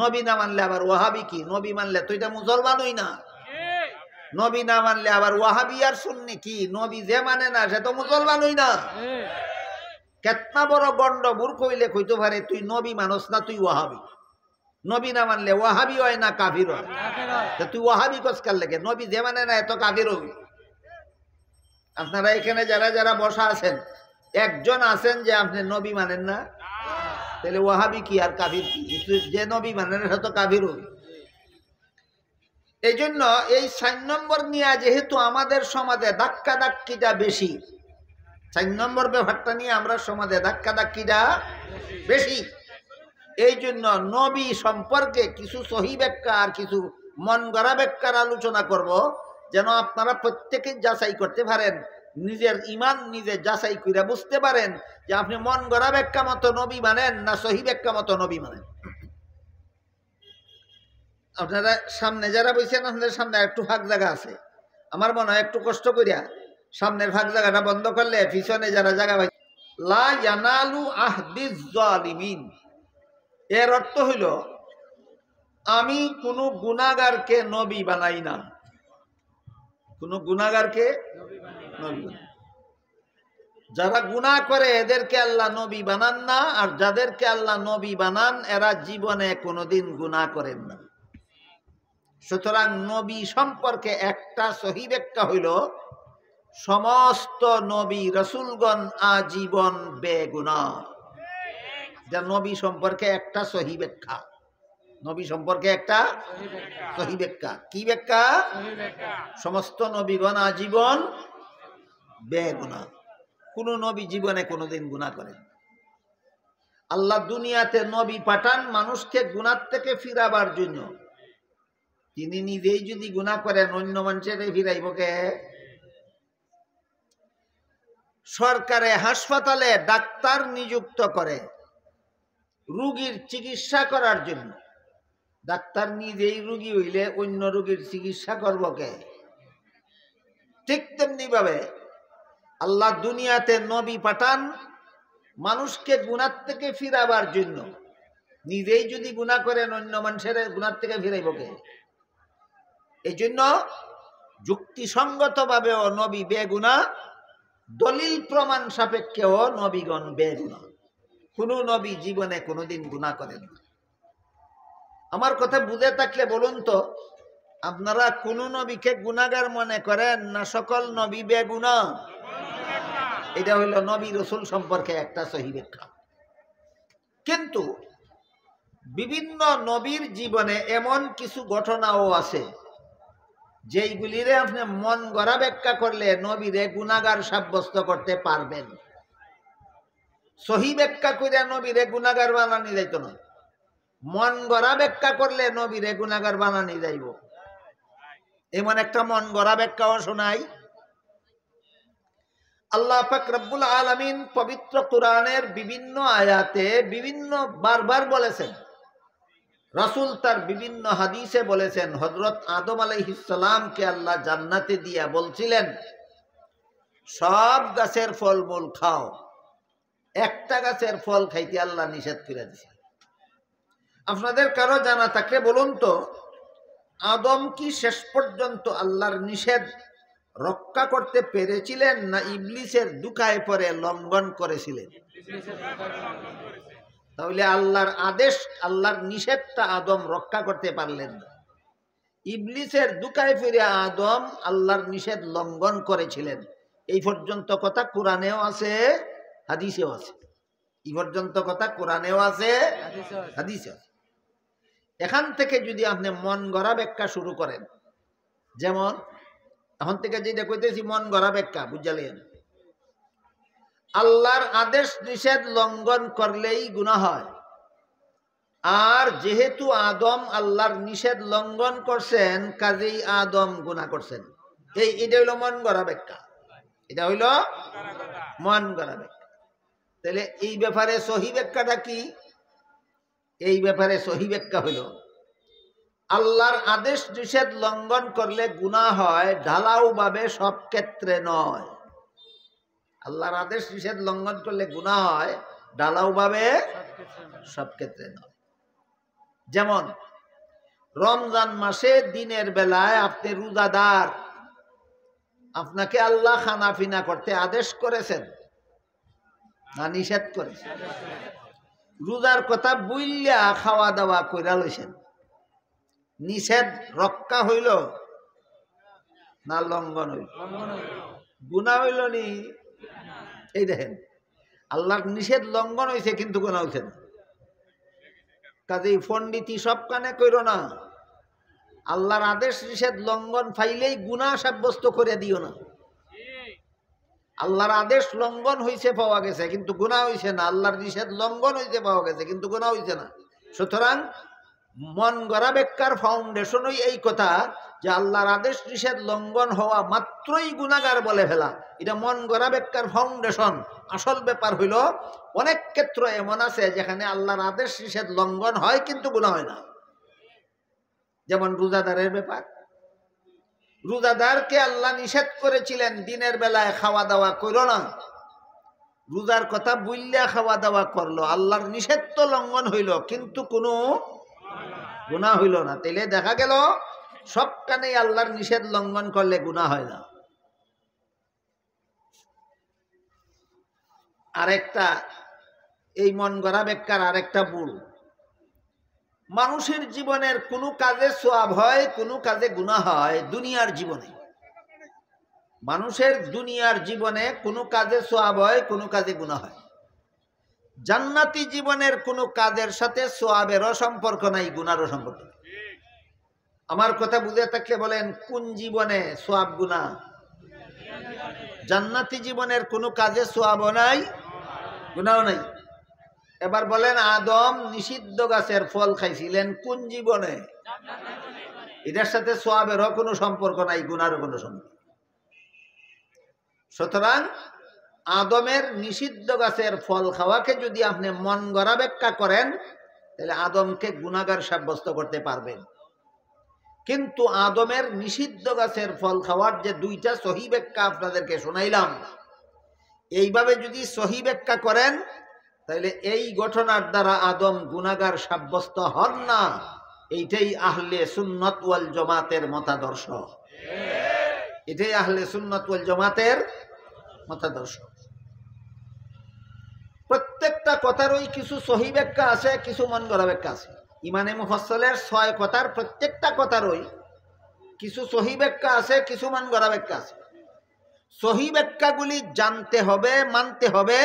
নবী না মানলে আবার ওয়াহাবি কি? নবী মানলে তুই এটা মুসলমানই না। নবী না মানলে আবার ওয়াহাবি আর সুন্নি কি? নবী যে মানে না সে তো মুসলমানই না। কেতনা বড় গন্ড মূর্খ হইলে কইতে পারে তুই নবী মানস না, তুই ওয়াহাবি। নবী না মানলে ওয়াহাবি হয় না কাফির হয়? তুই ওয়াহাবি কসকার লেগে? নবী যে মানে না এত কাফির হবি? আপনারা এখানে যারা যারা বসা আছেন, একজন আছেন যে আপনি নবী মানেন না? তাহলে ওয়াহাবি কি আর কাফির কি? যে নবী মানেন সে তো কাফির হবি। এই জন্য এই 4 নম্বর নিয়ে যেহেতু আমাদের সমাজে ধাক্কা ধাক্কিটা বেশি, 4 নম্বর ব্যাপারটা নিয়ে আমরা সমাজে ধাক্কা ধাক্কিটা বেশি, এই জন্য নবী সম্পর্কে কিছু সহিহ ব্যাখ্যা আর কিছু মন গড়া ব্যাখ্যার আলোচনা করব, যেন আপনারা প্রত্যেকে যাচাই করতে পারেন, নিজের ইমান নিজে যাচাই করে বুঝতে পারেন যে আপনি মন গড়া ব্যাখ্যা মতো নবী মানেন না সহিহ ব্যাখ্যা মতো নবী মানেন। আপনারা সামনে যারা বলছেন, আপনাদের সামনে একটু ফাঁক জায়গা আছে, আমার মনে হয় একটু কষ্ট করিয়া সামনের ফাঁক জায়গাটা বন্ধ করলে পিছনে যারা জায়গা পাই। লা ইয়ানালু আহদিজ জালিমিন, এর অর্থ হইল আমি কোনো গুনাহগারকে নবী বানাই না। কোনো গুনাহগারকে নবী বানাই। যারা গুনাহ করে এদেরকে আল্লাহ নবী বানান না, আর যাদেরকে আল্লাহ নবী বানান এরা জীবনে কোনোদিন গুনাহ করেন না। সুতরাং নবী সম্পর্কে একটা সহিহ ব্যাখ্যা হইল সমস্ত নবী রাসূলগণ আজীবন বেগুনাহ। যা নবী সম্পর্কে একটা সহিহ ব্যাখ্যা। নবী সম্পর্কে একটা সহিহ ব্যাখ্যা। কি ব্যাখ্যা? সমস্ত নবীগণ আজীবন বেগুনাহ, কোন নবী জীবনে কোনোদিন গুনাহ করেন। আল্লাহ দুনিয়াতে নবী পাঠান মানুষকে গুনাহ থেকে ফিরাবার জন্য। তিনি নিজেই যদি গুনাহ করেন অন্য মানুষের ফিরাইব কে? সরকারে হাসপাতালে ডাক্তার নিযুক্ত করে রোগীর চিকিৎসা করার জন্য। ডাক্তার নিজেই রোগী হইলে অন্য রোগীর চিকিৎসা করব কে? ঠিক তেমনি ভাবে আল্লাহ দুনিয়াতে নবী পাঠান মানুষকে গুনাহ থেকে ফিরাবার জন্য। নিজেই যদি গুনাহ করেন অন্য মানুষের গুনাহ থেকে ফিরাইব কে? এই জন্য যুক্তিসঙ্গতভাবেও নবী বেগুনাহ, দলিল প্রমাণ সাপেক্ষেও নবীগণ বেগুনাহ। কোন নবী জীবনে কোনোদিন গুনাহ করেন না। আমার কথা বুঝে থাকলে বলুন তো, আপনারা কোন নবীকে গুনাহগার মনে করেন না সকল নবী বেগুনাহ? এটা হইল নবী রাসূল সম্পর্কে একটা সহিহ ব্যাখ্যা। কিন্তু বিভিন্ন নবীর জীবনে এমন কিছু ঘটনাও আছে যেইগুলিরে আপনি মন গড়া ব্যাখ্যা করলে নবীরে গুনাহগার সাব্যস্ত করতে পারবেন। সহি ব্যাখ্যা কইরা নবীরে গুনাহগার বানানি যাইতো না, মন গড়া ব্যাখ্যা করলে নবীরে গুনাহগার বানানি যাইব। এমন একটা মন গড়া ব্যাখ্যাও শোনাই। আল্লাহ পাক রব্বুল আলামিন পবিত্র কোরআনের বিভিন্ন আয়াতে বিভিন্ন বারবার বলেছেন, রাসূল তার বিভিন্ন হাদিসে বলেছেন, হযরত আদম আলাইহিস সালামকে আল্লাহ জান্নাতে দিয়া বলছিলেন সব গাছের ফলমূল খাও, একটা গাছের ফল খাইতে আল্লাহ নিষেধ করে দিয়েছে। আপনাদের কারো জানা থাকলে বলুন তো, আদম কি শেষ পর্যন্ত আল্লাহর নিষেধ রক্ষা করতে পেরেছিলেন না ইবলিসের দুকায় পরে লঙ্ঘন করেছিলেন? তাহলে আল্লাহর আদেশ, আল্লাহর নিষেধটা আদম রক্ষা করতে পারলেন না। ইবলিসের দুকায় ফিরে আদম আল্লাহর নিষেধ লঙ্ঘন করেছিলেন। এই পর্যন্ত কথা কোরআনেও আছে, হাদিসেও আছে। এই পর্যন্ত কথা কোরআনেও আছে, হাদিসেও আছে। এখান থেকে যদি আপনি মন গড়া ব্যাখ্যা শুরু করেন, যেমন এখন থেকে যেটা কইতেছি মন গড়া ব্যাখ্যা, বুঝালেন? আল্লাহর আদেশ নিষেধ লঙ্ঘন করলেই গুনাহ হয়, আর যেহেতু আদম আল্লাহর নিষেধ লঙ্ঘন করছেন কাজেই আদম গুনাহ করছেন। এটা হইল মন গড়া ব্যাখ্যা, এটা হইল মন গড়া ব্যাখ্যা। তাহলে এই ব্যাপারে সহি ব্যাখ্যাটা কি? এই ব্যাপারে সহি ব্যাখ্যা হইল আল্লাহর আদেশ নিষেধ লঙ্ঘন করলে গুনাহ হয়, ঢালাও ভাবে সব ক্ষেত্রে নয়। আল্লাহর আদেশ নিষেধ লঙ্ঘন করলে গুনাহ হয়, ঢালাও ভাবে সব ক্ষেত্রে নয়। যেমন রমজান মাসে দিনের বেলায় আপনি রোজাদার, আপনাকে আল্লাহ খানা পিনা করতে আদেশ করেছেন না নিষেধ করেছেন? রোজার কথা বুইল্লা খাওয়া দাওয়া কইরা লইছেন, নিষেধ রক্ষা হইল না লঙ্ঘন হইল? গুনাহ হইল নি? এই দেখেন, আল্লাহর নিষেধ লঙ্ঘন হয়েছে কিন্তু গুনাহ হইছে না। কাজেই পণ্ডিতি সব কানে কইর না, আল্লাহর আদেশ নিষেধ লঙ্ঘন ফাইলেই গুনাহ সাব্যস্ত করে দিও না। আল্লাহর আদেশ লঙ্ঘন হইছে পাওয়া গেছে কিন্তু গুনাহ হইছে না, আল্লাহর নিষেধ লঙ্ঘন হইছে পাওয়া গেছে কিন্তু গুনাহ হইছে না। সুতরাং মন গড়া ব্যাখ্যার ফাউন্ডেশনই এই কথা যে আল্লাহর আদেশ নিষেধ লঙ্ঘন হওয়া মাত্রই গুনাহগার বলে ফেলা, এটা মন গড়া ব্যাখ্যার ফাউন্ডেশন। আসল ব্যাপার হইল অনেক ক্ষেত্র এমন আছে যেখানে আল্লাহর আদেশ নিষেধ লঙ্ঘন হয় কিন্তু গুনাহ হয় না। যেমন রোজাদারের ব্যাপার, রোজাদারকে আল্লাহ নিষেধ করেছিলেন দিনের বেলায় খাওয়া দাওয়া করো না, রোজার কথা বুইল্লা খাওয়া দাওয়া করলো, আল্লাহর নিষেধ তো লঙ্ঘন হইল কিন্তু কোনো গুনাহ হইল না। তাইলে দেখা গেল সবখানেই আল্লাহর নিষেধ লঙ্ঘন করলে গুনাহ হয় না। আরেকটা এই মন গড়া ব্যাখ্যার আরেকটা ভুল, মানুষের জীবনের কোনো কাজে সওয়াব হয় কোনো কাজে গুনাহ হয়। দুনিয়ার জীবনে, মানুষের দুনিয়ার জীবনে কোনো কাজে সওয়াব হয় কোনো কাজে গুনাহ হয়। জান্নাতি জীবনের কোনো কাজের সাথে সওয়াবেরও সম্পর্ক নাই, গুনারও সম্পর্ক নাই। আমার কথা বুঝে থাকলে বলেন কোন জীবনে সওয়াব গুনাহ? জান্নাতি জীবনের কোনো কাজে সওয়াবও নাই গুনাহও নাই। এবার বলেন আদম নিষিদ্ধ গাছের ফল খাইছিলেন কোন জীবনে? এটার সাথে সওয়াবেরও কোনো সম্পর্ক নাই, গুনারও কোনো সম্পর্ক। সুতরাং আদমের নিষিদ্ধ গাছের ফল খাওয়াকে যদি আপনি মন গড়া ব্যাখ্যা করেন তাহলে আদমকে গুনাহগার সাব্যস্ত করতে পারবেন। কিন্তু আদমের নিষিদ্ধ গাছের ফল খাওয়ার যে দুইটা সহি ব্যাখ্যা আপনাদেরকে শোনাইলাম, এইভাবে যদি সহি ব্যাখ্যা করেন তাহলে এই ঘটনার দ্বারা আদম গুনাহগার সাব্যস্ত হন না। এইটাই আহলে সুন্নাত ওয়াল জামাতের মতাদর্শ, এটাই আহলে সুন্নাত ওয়াল জামাতের মতাদর্শ। প্রত্যেকটা কথারই কিছু সহি ব্যাখ্যা আছে, কিছু মন গড়া ব্যাখ্যা আছে। ইমানে মুফাসসালের 6 কথার প্রত্যেকটা কথারই কিছু সহি ব্যাখ্যা আছে, কিছু মন গড়া ব্যাখ্যা আছে। সহি ব্যাখ্যাগুলি জানতে হবে, মানতে হবে,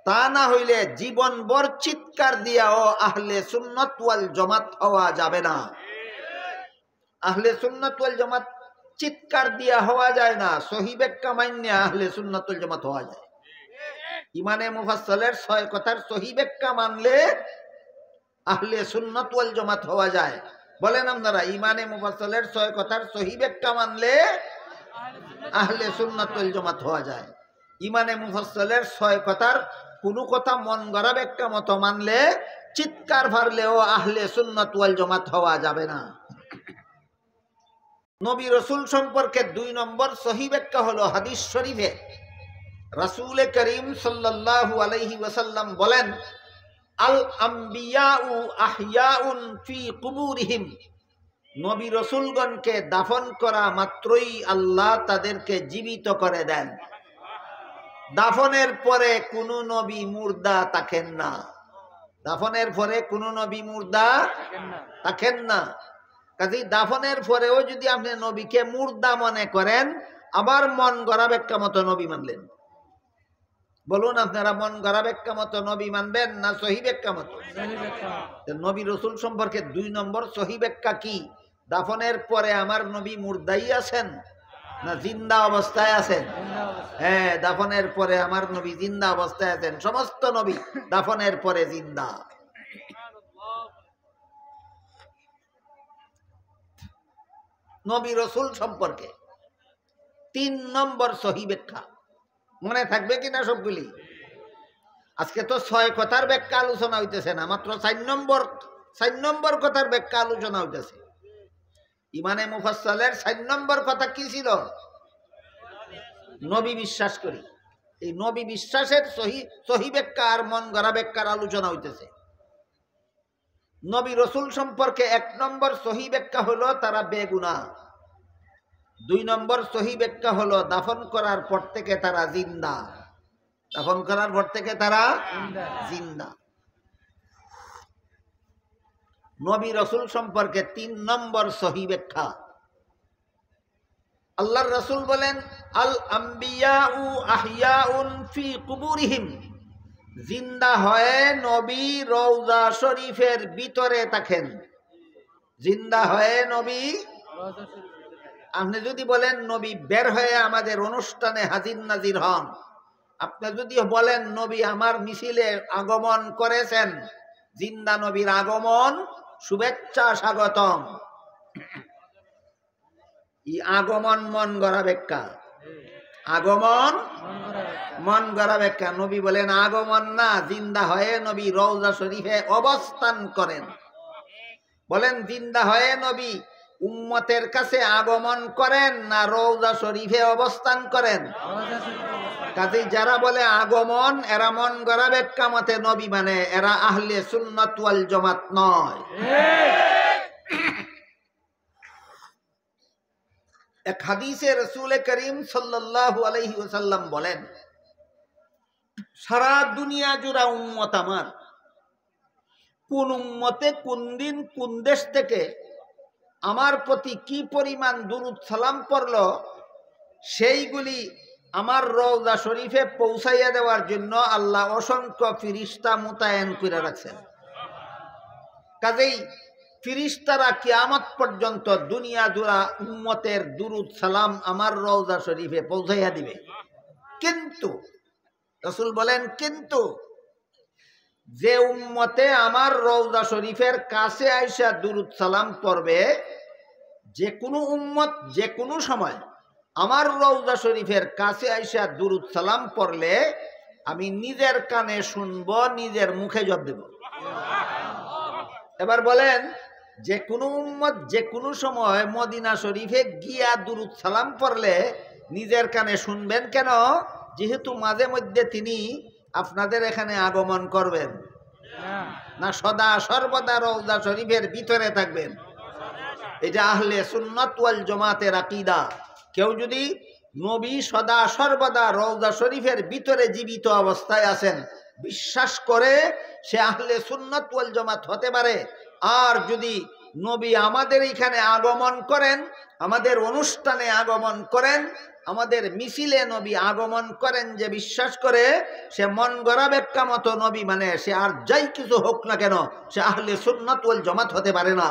তা না হইলে জীবনভর চিৎকার দিয়াও আহলে সুন্নাত ওয়াল জামাত হওয়া যাবে না। আহলে সুন্নাত ওয়াল জামাত চিৎকার দিয়া হওয়া যায় না, সহিহ ব্যাখ্যা মাইন্যা আহলে সুন্নাত ওয়াল জামাত হওয়া যায়। ইমানে মুফাসসালের 6 কথার সহিহ ব্যাখ্যা মানলে আহলে সুন্নাত ওয়াল জামাত হওয়া যায়। বলেন আপনারা, ইমানে মুফাসসালের 6 কথার সহিহ ব্যাখ্যা মানলে আহলে সুন্নাত ওয়াল জামাত হওয়া যায়। ইমানে মুফাসসালের 6 কথার কোনো কথা মন গড়া ব্যাখ্যা মতো মানলে চিৎকার ভারলেও আহলে সুন্নাত ওয়াল জামাত হওয়া যাবে না। নবী রাসূল সম্পর্কে 2 নম্বর সহিহ ব্যাখ্যা হলো হাদিস শরীফে রাসূল করিম সাল্লাল্লাহু আলাইহি ওয়াসাল্লাম বলেন, আল আম্বিয়াউ আহইয়াউন ফি কুবুরিহিম, নবী রাসূলগণকে দাফন করা মাত্রই আল্লাহ তাদেরকে জীবিত করে দেন। দাফনের পরে কোনো নবী মুর্দা থাকেন না। দাফনের পরে কোনো নবী মুর্দা থাকেন না। কাজেই দাফনের পরেও যদি আপনি নবীকে মুর্দা মনে করেন, আবার মন গড়া ব্যাখ্যা মতো নবী মানলেন। বলুন আপনারা, মন গড়া ব্যাখ্যা মতো নবী মানবেন না সহিহ ব্যাখ্যা মতো? নবী রাসূল সম্পর্কে 2 নম্বর সহিহ ব্যাখ্যা কি? দাফনের পরে আমার নবী মুর্দাই আছেন না জিন্দা অবস্থায় আছেন? হ্যাঁ, দাফনের পরে আমার নবী জিন্দা অবস্থায় আছেন। সমস্ত নবী দাফনের পরে জিন্দা। নবী রাসূল সম্পর্কে 3 নম্বর সহিহ ব্যাখ্যা মনে থাকবে কিনা সবগুলি? আজকে তো 6 কথার ব্যাখ্যা আলোচনা হইতেছে না, মাত্র 4 নম্বর কথার ব্যাখ্যা আলোচনা হইতেছে। ইমানে মুফাসসালের 4 নম্বর কথা কি ছিল? নবী বিশ্বাস করি। এই নবী বিশ্বাসের সহিহ ব্যাখ্যা আর মন গড়া ব্যাখ্যার আলোচনা হইতেছে। নবী রাসূল সম্পর্কে 1 নম্বর সহিহ ব্যাখ্যা হলো তারা বেগুনাহ। 2 নম্বর সহিহ ব্যাখ্যা হলো দাফন করার পর থেকে তারা জিন্দা। দাফন করার পর থেকে তারা জিন্দা। নবী রাসূল সম্পর্কে 3 নম্বর সহিহ ব্যাখ্যা, আল্লাহর রাসূল বলেন, আল আম্বিয়াউ আহইয়াউন ফি কুবুরিহিম, জিন্দা হয়ে নবী রওজা শরীফের ভিতরে থাকেন। জিন্দা হয়ে নবী, আপনি যদি বলেন নবী বের হয়ে আমাদের অনুষ্ঠানে হাজির নাজির হন, আপনি যদি বলেন নবী আমার মিছিলে আগমন করেছেন, জিন্দা নবীর আগমন, শুভেচ্ছা স্বাগতম। এই আগমন মন গড়া ব্যাখ্যা। আগমন মন গড়া ব্যাখ্যা। নবী বলেন আগমন না, জিন্দা হয়ে নবী রওজা শরীফে অবস্থান করেন। বলেন জিন্দা হয়ে নবী উম্মতের কাছে আগমন করেন না রওজা শরীফে অবস্থান করেন? কাজেই যারা বলে আগমন, এরা মন গড়া ব্যাখ্যা মতে নবী মানে, এরা আহলে সুন্নাত ওয়াল জামাত নয়। এক হাদিসে রাসূল করিম সাল্লাল্লাহু আলাইহি ওয়াসাল্লাম বলেন, সারা দুনিয়া জুড়া উম্মত আমার, কোন উম্মতে কোন দিন কোন দেশ থেকে আমার প্রতি কি পরিমাণ দুরূদ সালাম পড়ল, সেইগুলি আমার রওজা শরীফে পৌঁছাইয়া দেওয়ার জন্য আল্লাহ অসংখ্য ফিরিস্তা মোতায়েন করে রাখছেন। কাজেই ফিরিস্তারা কিয়ামত পর্যন্ত দুনিয়া জুড়া উম্মতের দুরূদ সালাম আমার রওজা শরীফে পৌঁছাইয়া দিবে। কিন্তু রাসূল বলেন, কিন্তু যে উম্মতে আমার রওজা শরীফের কাছে আইসা দুরূদ সালাম পড়বে, যে কোনো উম্মত যে কোনো সময় আমার রওজা শরীফের কাছে আইসা দুরূদ সালাম পড়লে আমি নিজের কানে শুনবো, নিজের মুখে জবাব দেব। এবার বলেন, যে কোনো উম্মত যে কোনো সময় মদিনা শরীফে গিয়া দুরূদ সালাম পড়লে নিজের কানে শুনবেন কেন? যেহেতু মাঝে মধ্যে তিনি আপনাদের এখানে আগমন করবেন না, সদা সর্বদা রওজা শরীফের ভিতরে থাকবেন। এটা আহলে সুন্নাত ওয়াল জামাতের আকীদা। কেউ যদি নবী সদা সর্বদা রওজা শরীফের ভিতরে জীবিত অবস্থায় আছেন বিশ্বাস করে, সে আহলে সুন্নাত ওয়াল জামাত হতে পারে। আর যদি নবী আমাদের এখানে আগমন করেন, আমাদের অনুষ্ঠানে আগমন করেন, আমাদের মিছিলে নবী আগমন করেন যে বিশ্বাস করে, সে মন গড়া ব্যাখ্যা মতো নবী মানে সে আর যাই কিছু হোক না কেন সে আহলে সুন্নাত ওয়াল জামাত হতে পারে না।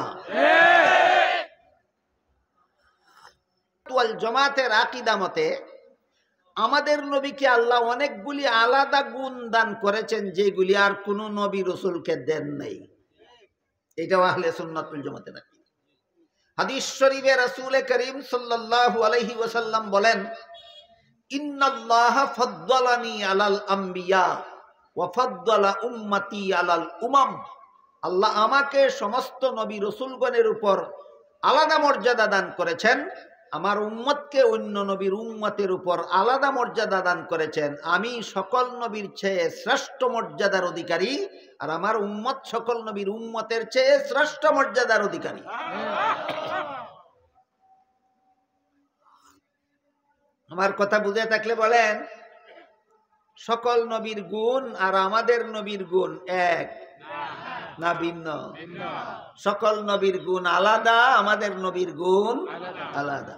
ওয়াল জামাতের আকীদা মতে আমাদের নবীকে আল্লাহ অনেকগুলি আলাদা গুণ দান করেছেন যেগুলি আর কোনো নবী রাসূলকে দেন নাই। এটাও আহলে সুন্নাত ওয়াল জামাতের আকীদা। হাদিস শরীফে রাসূল করিম সাল্লাল্লাহু আলাইহি ওয়াসাল্লাম বলেন, ইন্নাল্লাহা ফাদ্দালানি আলাল আম্বিয়া ওয়া ফাদ্দালা উম্মতি আলাল উমাম। আল্লাহ আমাকে সমস্ত নবী রাসূলগণের উপর আলাদা মর্যাদা দান করেছেন, আমার উম্মতকে অন্য নবীর উম্মতের উপর আলাদা মর্যাদা দান করেছেন। আমি সকল নবীর চেয়ে শ্রেষ্ঠ মর্যাদার অধিকারী, আর আমার উম্মত সকল নবীর উম্মতের চেয়ে শ্রেষ্ঠ মর্যাদার অধিকারী। আমার কথা বুঝে থাকলে বলেন, সকল নবীর গুণ আর আমাদের নবীর গুণ এক না ভিন্ন? সকল নবীর গুণ আলাদা, আমাদের নবীর গুণ আলাদা।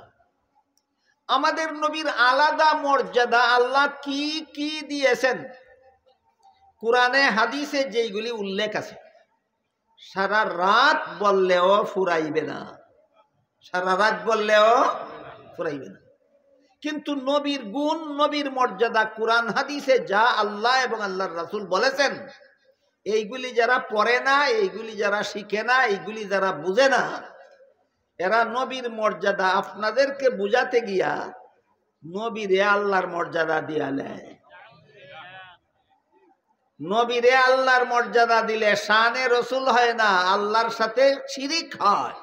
আমাদের নবীর আলাদা মর্যাদা আল্লাহ কি কি দিয়েছেন কোরআনে হাদিসে যেইগুলি উল্লেখ আছে, সারা রাত বললেও ফুরাইবে না, সারা রাত বললেও ফুরাইবে না। কিন্তু নবীর গুণ, নবীর মর্যাদা কোরআন হাদিসে যা আল্লাহ এবং আল্লাহর রাসূল বলেছেন, এইগুলি যারা পড়ে না, এইগুলি যারা শিখে না, এইগুলি যারা বুঝে না, এরা নবীর মর্যাদা আপনাদেরকে বুঝাতে গিয়া নবীরে আল্লাহর মর্যাদা দিয়া নেয়। নবীরে আল্লাহর মর্যাদা দিলে শানে রসুল হয় না, আল্লাহর সাথে শিরিক হয়।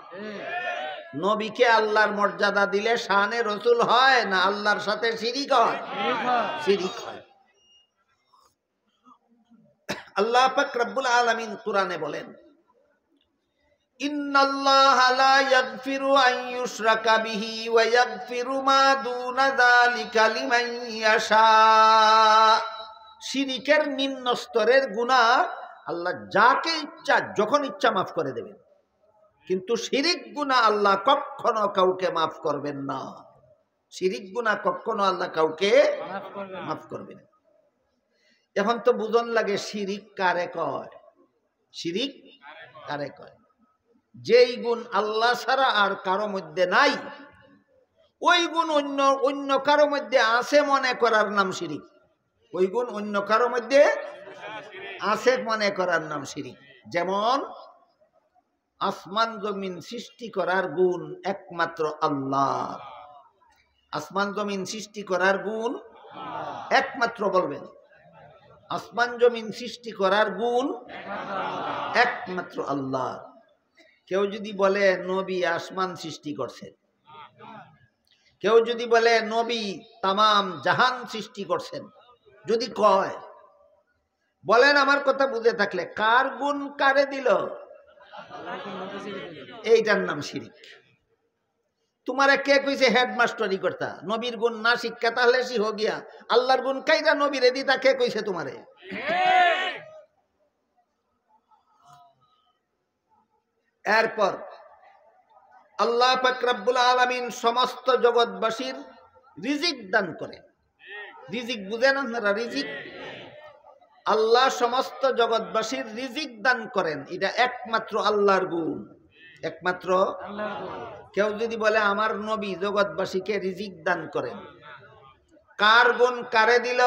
নবীকে আল্লাহর মর্যাদা দিলে শানে রসুল হয় না, আল্লাহর সাথে শিরিক হয়, শিরিক হয়। আল্লাহ পাক রব্বুল আলামিন কুরআনে বলেন, ইন্নাল্লাহা লা ইয়াগফিরু আন ইউশরাকা বিহি ওয়া ইয়াগফিরু মা দুনা যালিকা লিমান ইয়াশা। শিরিকের নিম্ন স্তরের গুনাহ আল্লাহ যাকে ইচ্ছা যখন ইচ্ছা মাফ করে দেবেন, কিন্তু শিরিক গুনাহ আল্লাহ কখনো কাউকে মাফ করবেন না। শিরিক গুনাহ কখনো আল্লাহ কাউকে মাফ করবেন না। এখন তো বুঝন লাগে শিরিক কারে কয়, শিরিক কারে কয়? যেই গুণ আল্লাহ ছাড়া আর কারো মধ্যে নাই, ওই গুণ অন্য কারো মধ্যে আছে মনে করার নাম শিরিক। ওই গুণ অন্য কারো মধ্যে আছে মনে করার নাম শিরিক। যেমন আসমান জমিন সৃষ্টি করার গুণ একমাত্র আল্লাহ। আসমান জমিন সৃষ্টি করার গুণ একমাত্র, বলবেন আসমান জমিন সৃষ্টি করার গুণ একমাত্র আল্লাহ। কেউ যদি বলে নবী আসমান সৃষ্টি করছেন, কেউ যদি বলে নবী তামাম জাহান সৃষ্টি করছেন, যদি কয়, বলেন আমার কথা বুঝে থাকলে কার গুণ কারে দিল? এইটার নাম শিরিক। তোমারে কে কইছে হেডমাস্টারি করতা? নবীর গুণ না শিক্ষা তাহলে সি হো গিয়া আল্লাহর গুণ কাইরা নবীরে দিতা, কে কইছে তোমারে? এরপর আল্লাহ পাক রব্বুল আলামিন সমস্ত জগৎবাসীর রিজিক দান করেন। রিজিক বুঝেন আপনারা? রিজিক আল্লাহ সমস্ত জগৎবাসীর রিজিক দান করেন, এটা একমাত্র আল্লাহর গুণ, একমাত্র আল্লাহর গুণ। কেউ যদি বলে আমার নবী জগৎবাসীকে রিজিক দান করেন, কার গুণ কারে দিল?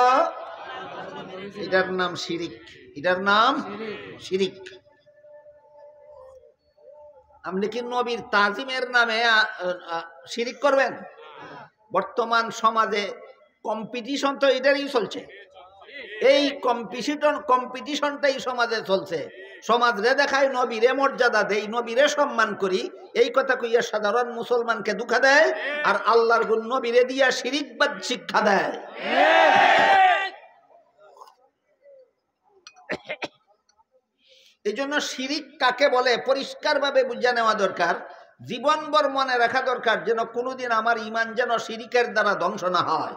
এটার নাম শিরিক, এটার নাম শিরিক। আপনি কি নবীর তাজিমের নামে শিরিক করবেন? বর্তমান সমাজে কম্পিটিশন তো এটারই চলছে, এই কম্পিটিশনটাই সমাজে চলছে। সমাজ রে দেখায় নবীরে মর্যাদা দেই, নবীরে সম্মান করি, এই কথা কইয়া সাধারণ মুসলমানকে দুঃখা দেয়, আর আল্লাহর গুণ নবীরে দিয়া শিরিকবাদ শিক্ষা দেয়। এই জন্য শিরিক কাকে বলে পরিষ্কার ভাবে বুঝা নেওয়া দরকার, জীবনভর মনে রাখা দরকার, যেন কোনোদিন আমার ঈমান যেন শিরিকের দ্বারা ধ্বংস না হয়।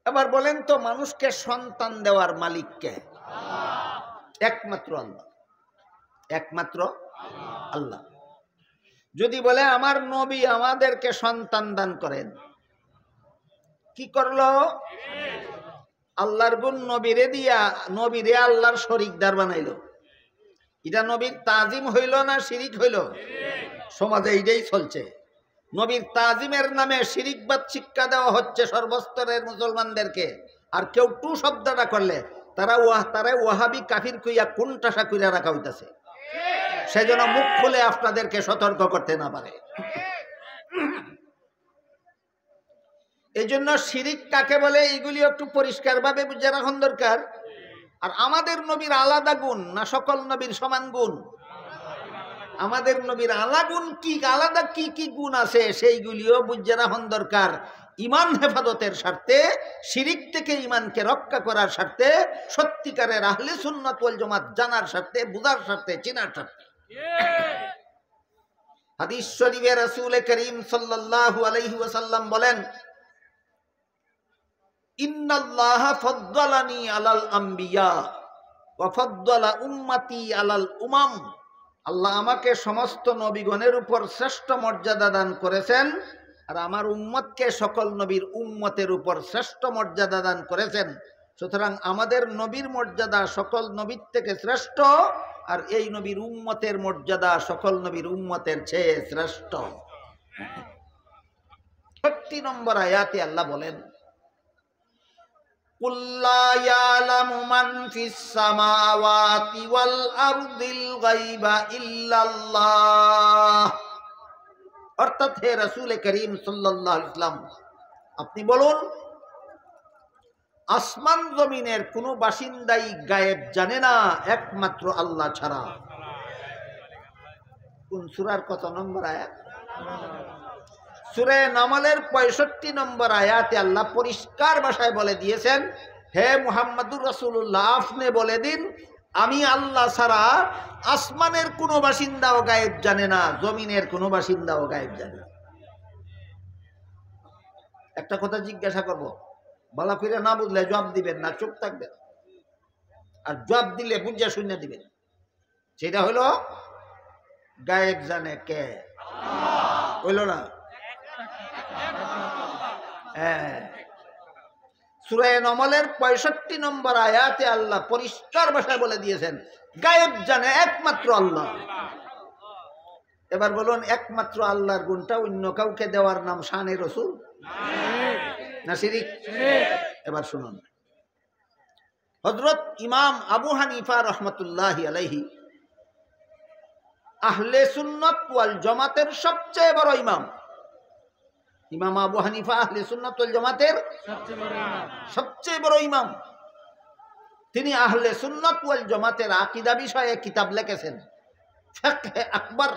এবার বলেন তো, মানুষকে সন্তান দেওয়ার মালিক কে? একমাত্র আল্লাহ, একমাত্র আল্লাহ। যদি বলে আমার নবী আমাদেরকে সন্তান দান করেন, কি করলো? আল্লাহর গুণ নবীরে দিয়া নবীরে আল্লাহর শরীকদার বানাইলো। এটা নবীর তাজিম হইল না শিরিক হইল? সমাজে এইটাই চলছে। নবীর তাজিমের নামে শিরিকবাদ শিক্ষা দেওয়া হচ্ছে সর্বস্তরের মুসলমানদেরকে। আর কেউ টু শব্দটা করলে তারা ওয়াহাবি কাফির কইয়া কোনটাশা কইরা রাখা হইতাছে। সেজন্য মুখ খুলে আপনাদেরকে সতর্ক করতে না পারে। এই জন্য শিরিক কাকে বলে এইগুলি একটু পরিষ্কার ভাবে বুঝে রাখুন দরকার। আর আমাদের নবীর আলাদা গুণ না সকল নবীর সমান গুণ? আমাদের নবীর আলাদা কি কি গুণ আছে সেইগুলিও বুঝে রাখুন দরকার। ইমান হেফাজতের স্বার্থে, শিরিক থেকে ইমানকে রক্ষা করার স্বার্থে, সত্যিকারের আহলে সুন্নাত ওয়াল জামাত জানার স্বার্থে, বুঝার স্বার্থে, চিনার স্বার্থে। হাদিস শরীফে রাসূল করিম সাল্লাল্লাহু আলাইহি ওয়াসাল্লাম বলেন, ইন্নাল্লাহা ফাদ্দালানি আলাল আম্বিয়া ওয়া ফাদ্দালা উম্মতি আলাল উমাম। আল্লাহ আমাকে সমস্ত নবীগণের উপর শ্রেষ্ঠ মর্যাদা দান করেছেন, আর আমার উম্মতকে সকল নবীর উম্মতের উপর শ্রেষ্ঠ মর্যাদা দান করেছেন। সুতরাং আমাদের নবীর মর্যাদা সকল নবীর থেকে শ্রেষ্ঠ, আর এই নবীর উম্মতের মর্যাদা সকল নবীর উম্মতের চেয়ে শ্রেষ্ঠ। 30 নম্বর আয়াতে আল্লাহ বলেন, কুল লা ইয়ালামু মান ফিস সামাওয়াতি ওয়াল আরদিল গায়বা ইল্লাল্লাহ। অর্থাৎ হে রাসূল করিম সাল্লাল্লাহু আলাইহি ওয়াসাল্লাম, আপনি বলুন, আসমান জমিনের কোনো বাসিন্দাই গায়েব জানে না একমাত্র আল্লাহ ছাড়া। কোন সূরার কত নম্বর আয়াত? সূরা নামলের 65 নম্বর আয়াতে আল্লাহ পরিষ্কার ভাষায় বলে দিয়েছেন, হে মুহাম্মদুর রাসূলুল্লাহ, আপনি বলে দিন, আমি আল্লাহ ছাড়া আসমানের কোনো বাসিন্দাও গায়েব জানে না, জমিনের কোনো বাসিন্দাও গায়েব জানে না। একটা কথা জিজ্ঞাসা করব, বলা ফিরে না বুঝলে জবাব দিবেন না, চুপ থাকবেন। আর জবাব দিলে বুঝা শুনে দিবেন। সেটা হলো, গায়েব জানে কে? হইল না? সূরা নমলের 65 নম্বর আয়াতে আল্লাহ পরিষ্কার ভাষায় বলে দিয়েছেন, গায়েব জানে একমাত্র আল্লাহ। এবার বলুন, একমাত্র আল্লাহর গুণটা অন্য কাউকে দেওয়ার নাম শানে রাসূল না শিরিক? এবার শুনুন, হযরত ইমাম আবু হানিফা রাহমাতুল্লাহি আলাইহি আহলে সুন্নাত ওয়াল জামাতের সবচেয়ে বড় ইমাম। ইমাম আবু হানিফা আহলে সুন্নাত ওয়াল জামাতের সবচেয়ে বড় ইমাম। তিনি আহলে সুন্নাত ওয়াল জামাতের আকীদা বিষয়ে কিতাব লিখেছেন, ফিকহে আকবর।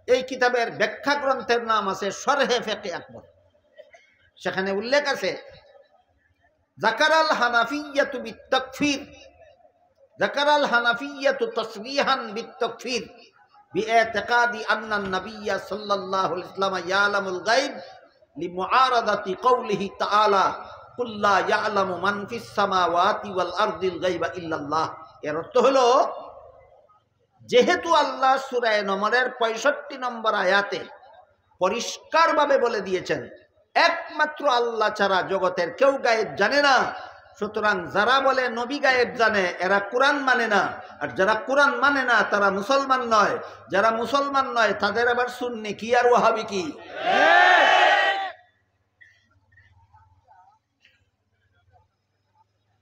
এই কিতাবের ব্যাখ্যা গ্রন্থের নাম আছে শরহে ফিকহে আকবর। সেখানে উল্লেখ আছে, যাকারাল হানাফিয়্যাতু বিত-তাকফীর, যাকারাল হানাফিয়্যাতু তাসবিহান বিত-তাকফীর বিইতিকাদি আন্না আন-নাবিয়্য সাল্লাল্লাহু আলাইহি ওয়াসাল্লাম ইয়ালামুল গায়ব লিমুআরাদাতি কওলিহি তাআলা কুল লা ইয়ালামু মান ফিস সামাওয়াতি ওয়াল আরদিল গায়বা ইল্লাল্লাহ। এর অর্থ হলো, যেহেতু আল্লাহ সূরা নমলের 65 নম্বর আয়াতে পরিষ্কারভাবে বলে দিয়েছেন একমাত্র আল্লাহ ছাড়া জগতের কেউ গায়েব জানে না, সুতরাং যারা বলে নবী গায়েব জানে এরা কোরআন মানে না, আর যারা কোরআন মানে না তারা মুসলমান নয়, যারা মুসলমান নয় তাদের আবার সুন্নি কি আর ওয়াহাবি কি?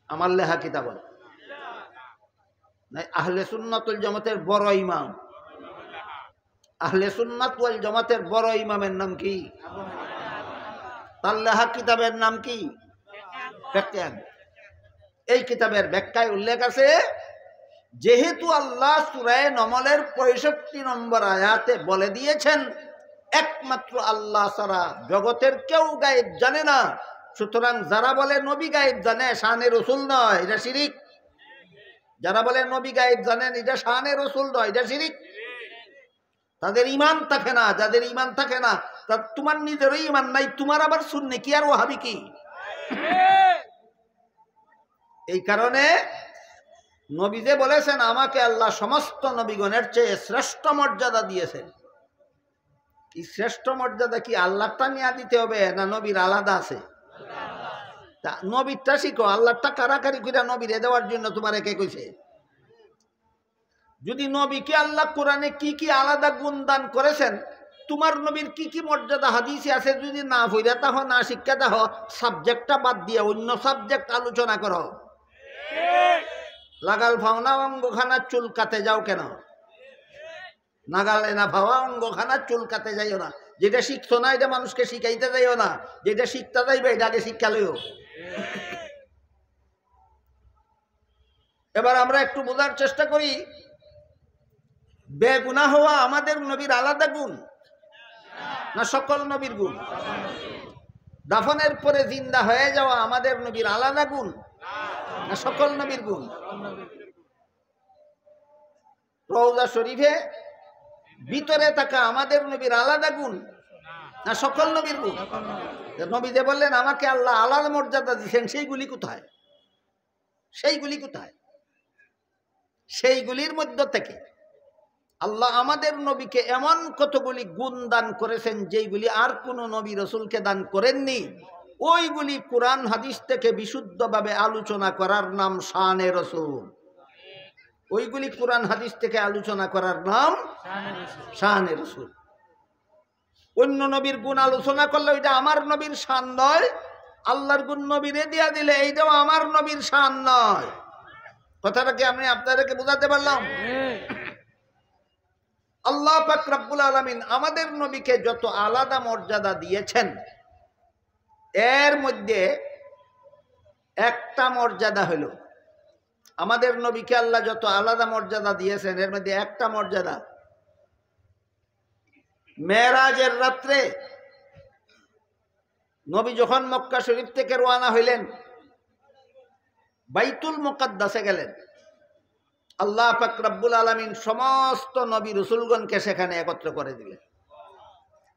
আমার লেখা কিতাব আহলে সুন্নাত ওয়াল জামাতের বড় ইমাম। আহলে সুন্নাত ওয়াল জামাতের বড় ইমামের নাম কি? তার লেখা কিতাবের নাম কি? ফিকহে। এই কিতাবের ব্যাখ্যায় উল্লেখ আছে, যেহেতু আল্লাহ সূরা নমলের 65 নম্বর আয়াতে বলে দিয়েছেন একমাত্র আল্লাহ ছাড়া জগতের কেউ গায়েব জানে না, সুতরাং যারা বলে নবী গায়েব জানে শানে রাসূল নয়, এটা শিরিক। যারা বলে নবী গায়েব জানেন এটা শানে রাসূল নয়, এটা শিরিক। তাদের ঈমান থাকে না। যাদের ঈমান থাকে না, তা তোমার নিজেরও ঈমান নাই, তোমার আবার সুন্নি কি আর ওয়াহাবি কি? এই কারণে নবী যে বলেছেন আমাকে আল্লাহ সমস্ত নবীগণের চেয়ে শ্রেষ্ঠ মর্যাদা দিয়েছেন, এই শ্রেষ্ঠ মর্যাদা কি আল্লাহটা নিয়ে দিতে হবে না নবীর আলাদা আছে? তা নবীরটা শিখো, আল্লাহটা কারাকারি করে নবীরে দেওয়ার জন্য তোমার কে কইছে? যদি নবীকে আল্লাহ কোরআনে কি কি আলাদা গুণ দান করেছেন, তোমার নবীর কি কি মর্যাদা হাদিসে আছে যদি না হইরা তাহ না শিক্ষা দাহ, সাবজেক্টটা বাদ দিয়ে অন্য সাবজেক্ট আলোচনা করো। লাগাল ফাওনা অঙ্গখানা চুল কাতে যাও কেন? নাগালে না ভাওয়া অঙ্গখানা চুল কাতে যাইও না। যেটা শিখছো না এটা মানুষকে শিখাইতে যাইও না, যেটা শিখতে যাইবে এটা আগে শিক্ষা লইও। এবার আমরা একটু বোঝার চেষ্টা করি, বেগুনাহ হওয়া আমাদের নবীর আলাদা গুণ না সকল নবীর গুণ? দাফনের পরে জিন্দা হয়ে যাওয়া আমাদের নবীর আলাদা গুণ না সকল নবীর গুণ? রওজা শরীফে ভিতরে থাকা আমাদের নবীর আলাদা গুণ না সকল নবীর গুণ? নবী যে বললেন আমাকে আল্লাহ আলাদা মর্যাদা দিচ্ছেন, সেইগুলি কোথায়? সেইগুলি কোথায়? সেইগুলির মধ্য থেকে আল্লাহ আমাদের নবীকে এমন কতগুলি গুণ দান করেছেন যেইগুলি আর কোনো নবী রসুলকে দান করেননি। ওইগুলি কোরআন হাদিস থেকে বিশুদ্ধভাবে আলোচনা করার নাম শানে রসুল। ওইগুলি কোরআন হাদিস থেকে আলোচনা করার নাম শানে রসুল। অন্য নবীর গুণ আলোচনা করলে ওইটা আমার নবীর শান নয়, আল্লাহর গুণ নবীরে দিয়া দিলে এইটাও আমার নবীর শান নয়। কথাটা কি আমি আপনাদেরকে বোঝাতে পারলাম? আল্লাহ পাক রব্বুল আলামিন আমাদের নবীকে যত আলাদা মর্যাদা দিয়েছেন, এর মধ্যে একটা মর্যাদা হলো, আমাদের নবীকে আল্লাহ যত আলাদা মর্যাদা দিয়েছেন এর মধ্যে একটা মর্যাদা, মেরাজের রাত্রে নবী যখন মক্কা শরীফ থেকে রওনা হইলেন, বাইতুল মুকাদ্দাসে গেলেন, আল্লাহ পাক রব্বুল আলামিন সমস্ত নবী রসুলগণকে সেখানে একত্র করে দিলেন।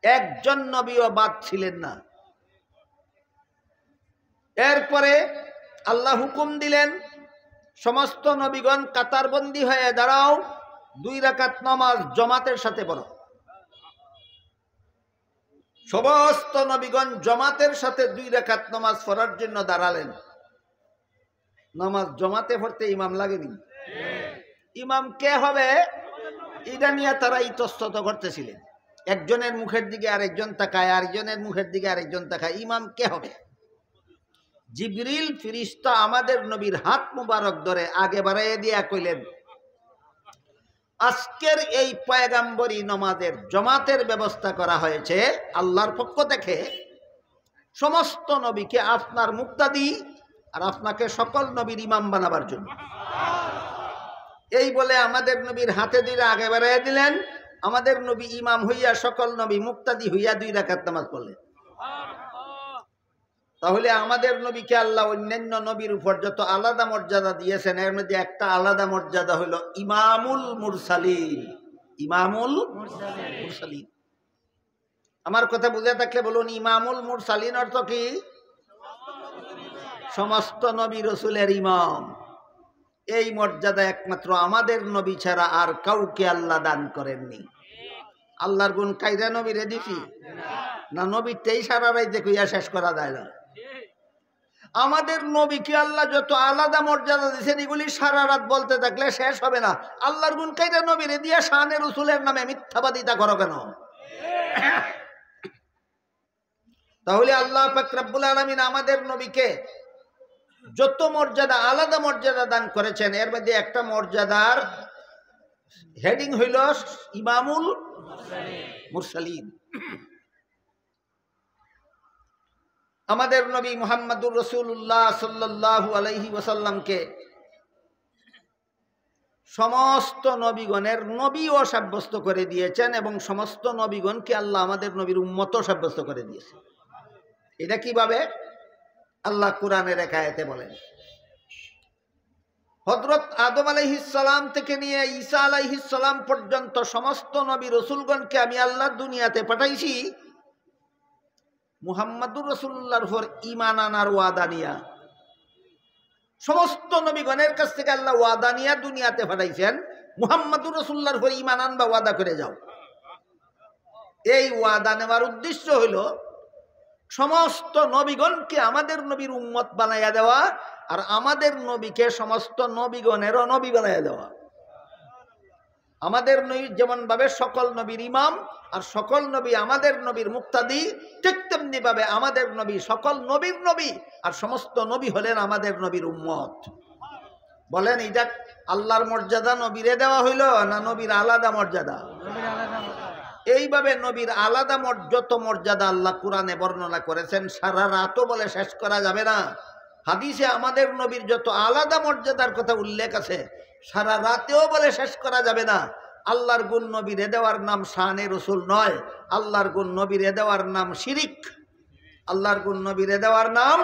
একজন নবীও বাদ ছিলেন না। এরপরে আল্লাহ হুকুম দিলেন সমস্ত নবীগণ কাতারবন্দি হয়ে দাঁড়াও, 2 রাকাত নামাজ জামাতের সাথে পড়ো। সমস্ত নবীগণ জামাতের সাথে 2 রাকাত নামাজ পড়ার জন্য দাঁড়ালেন। নামাজ জামাতে পড়তে ইমাম লাগেনি? ইমাম কে হবে এটা নিয়ে তারা ইতস্তত করতেছিলেন। একজনের মুখের দিকে আরেকজন তাকায়, আরেকজনের মুখের দিকে আরেকজন তাকায়, ইমাম কে হবে? জিবরিল ফেরেশতা আমাদের নবীর হাত মুবারক ধরে আগে বাড়াইয়া দিয়া কইলেন, আজকের এই পয়গাম্বরী নামাজের জামাতের ব্যবস্থা করা হয়েছে আল্লাহর পক্ষ থেকে সমস্ত নবীকে আপনার মুক্তাদি আর আপনাকে সকল নবীর ইমাম বানাবার জন্য। এই বলে আমাদের নবীর হাতে দিলে আগে বাড়াইয়া দিলেন। আমাদের নবী ইমাম হইয়া সকল নবী মুক্তাদি হইয়া 2 রাকাত নামাজ পড়লেন। তাহলে আমাদের নবীকে আল্লাহ অন্যান্য নবীর উপর যত আলাদা মর্যাদা দিয়েছেন এর মধ্যে একটা আলাদা মর্যাদা হলো ইমামুল মুরসালিন। ইমামুল মুরসালিন। আমার কথা বুঝে থাকলে বলুন, ইমামুল মুরসালিন অর্থ কি? সমস্ত নবী রসুলের ইমাম। এই মর্যাদা একমাত্র আমাদের নবী ছাড়া আর কাউকে আল্লাহ দান করেননি। আল্লাহর গুণ কাইরা নবীরে দিছি না? নবীরটাই সারা রাইতে কইয়া শেষ করা যায় না। আমাদের নবীকে আল্লাহ যত আলাদা মর্যাদা দিয়েছেন এগুলি সারা রাত বলতে থাকলে শেষ হবে না। আল্লাহর গুণ কাইরা নবীরে দিয়া শানে রসুলের নামে মিথ্যাবাদিতা করো কেন? তাহলে আল্লাহ পাক রব্বুল আলামিন আমাদের নবীকে যত মর্যাদা আলাদা মর্যাদা দান করেছেন এর মধ্যে একটা মর্যাদার হেডিং হইল ইমামুল মুরসালিন। আমাদের নবী মুহাম্মদুর রাসূলুল্লাহ সাল্লাল্লাহু আলাইহি ওয়াসাল্লামকে সমস্ত নবীগণের নবীও সাব্যস্ত করে দিয়েছেন এবং সমস্ত নবীগণকে আল্লাহ আমাদের নবীর উম্মতও সাব্যস্ত করে দিয়েছে। এটা কিভাবে? আল্লাহ কোরআনের এক আয়াতে বলেন, হযরত আদম আলাইহিস সালাম থেকে নিয়ে ঈসা আলাইহিস সালাম পর্যন্ত সমস্ত নবী রাসূলগণকে আমি আল্লাহ দুনিয়াতে পাঠাইছি মুহাম্মদুর রাসূলুল্লাহর উপর ঈমান আনার ওয়াদা নিয়া। সমস্ত নবীগণের কাছ থেকে আল্লাহ ওয়াদা নিয়ে দুনিয়াতে পাঠাইছেন, মুহাম্মাদুর রাসূলুল্লাহর উপর ঈমান আনবা, ওয়াদা করে যাও। এই ওয়াদা নেওয়ার উদ্দেশ্য হইল সমস্ত নবীগণকে আমাদের নবীর উম্মত বানাইয়া দেওয়া, আর আমাদের নবীকে সমস্ত নবীগণেরও নবী বানাইয়া দেওয়া। আমাদের নবী যেমন ভাবে সকল নবীর ইমাম, আর সকল নবী আমাদের নবীর মুক্তাদি, ঠিক তেমনি ভাবে আমাদের নবী সকল নবীর নবী, আর সমস্ত নবী হলেন আমাদের নবীর উম্মত। বলেন এটা আল্লাহর মর্যাদা নবীরে দেওয়া হইল না নবীর আলাদা মর্যাদা? এইভাবে নবীর আলাদা যত মর্যাদা আল্লাহ কুরআনে বর্ণনা করেছেন, সারা রাতও বলে শেষ করা যাবে না। হাদিসে আমাদের নবীর যত আলাদা মর্যাদার কথা উল্লেখ আছে, সারা রাতেও বলে শেষ করা যাবে না। আল্লাহর গুণ নবীরে দেওয়ার নাম শানে রসুল নয়, আল্লাহর গুণ নবীরে দেওয়ার নাম শিরিক। আল্লাহর গুণ নবীরে দেওয়ার নাম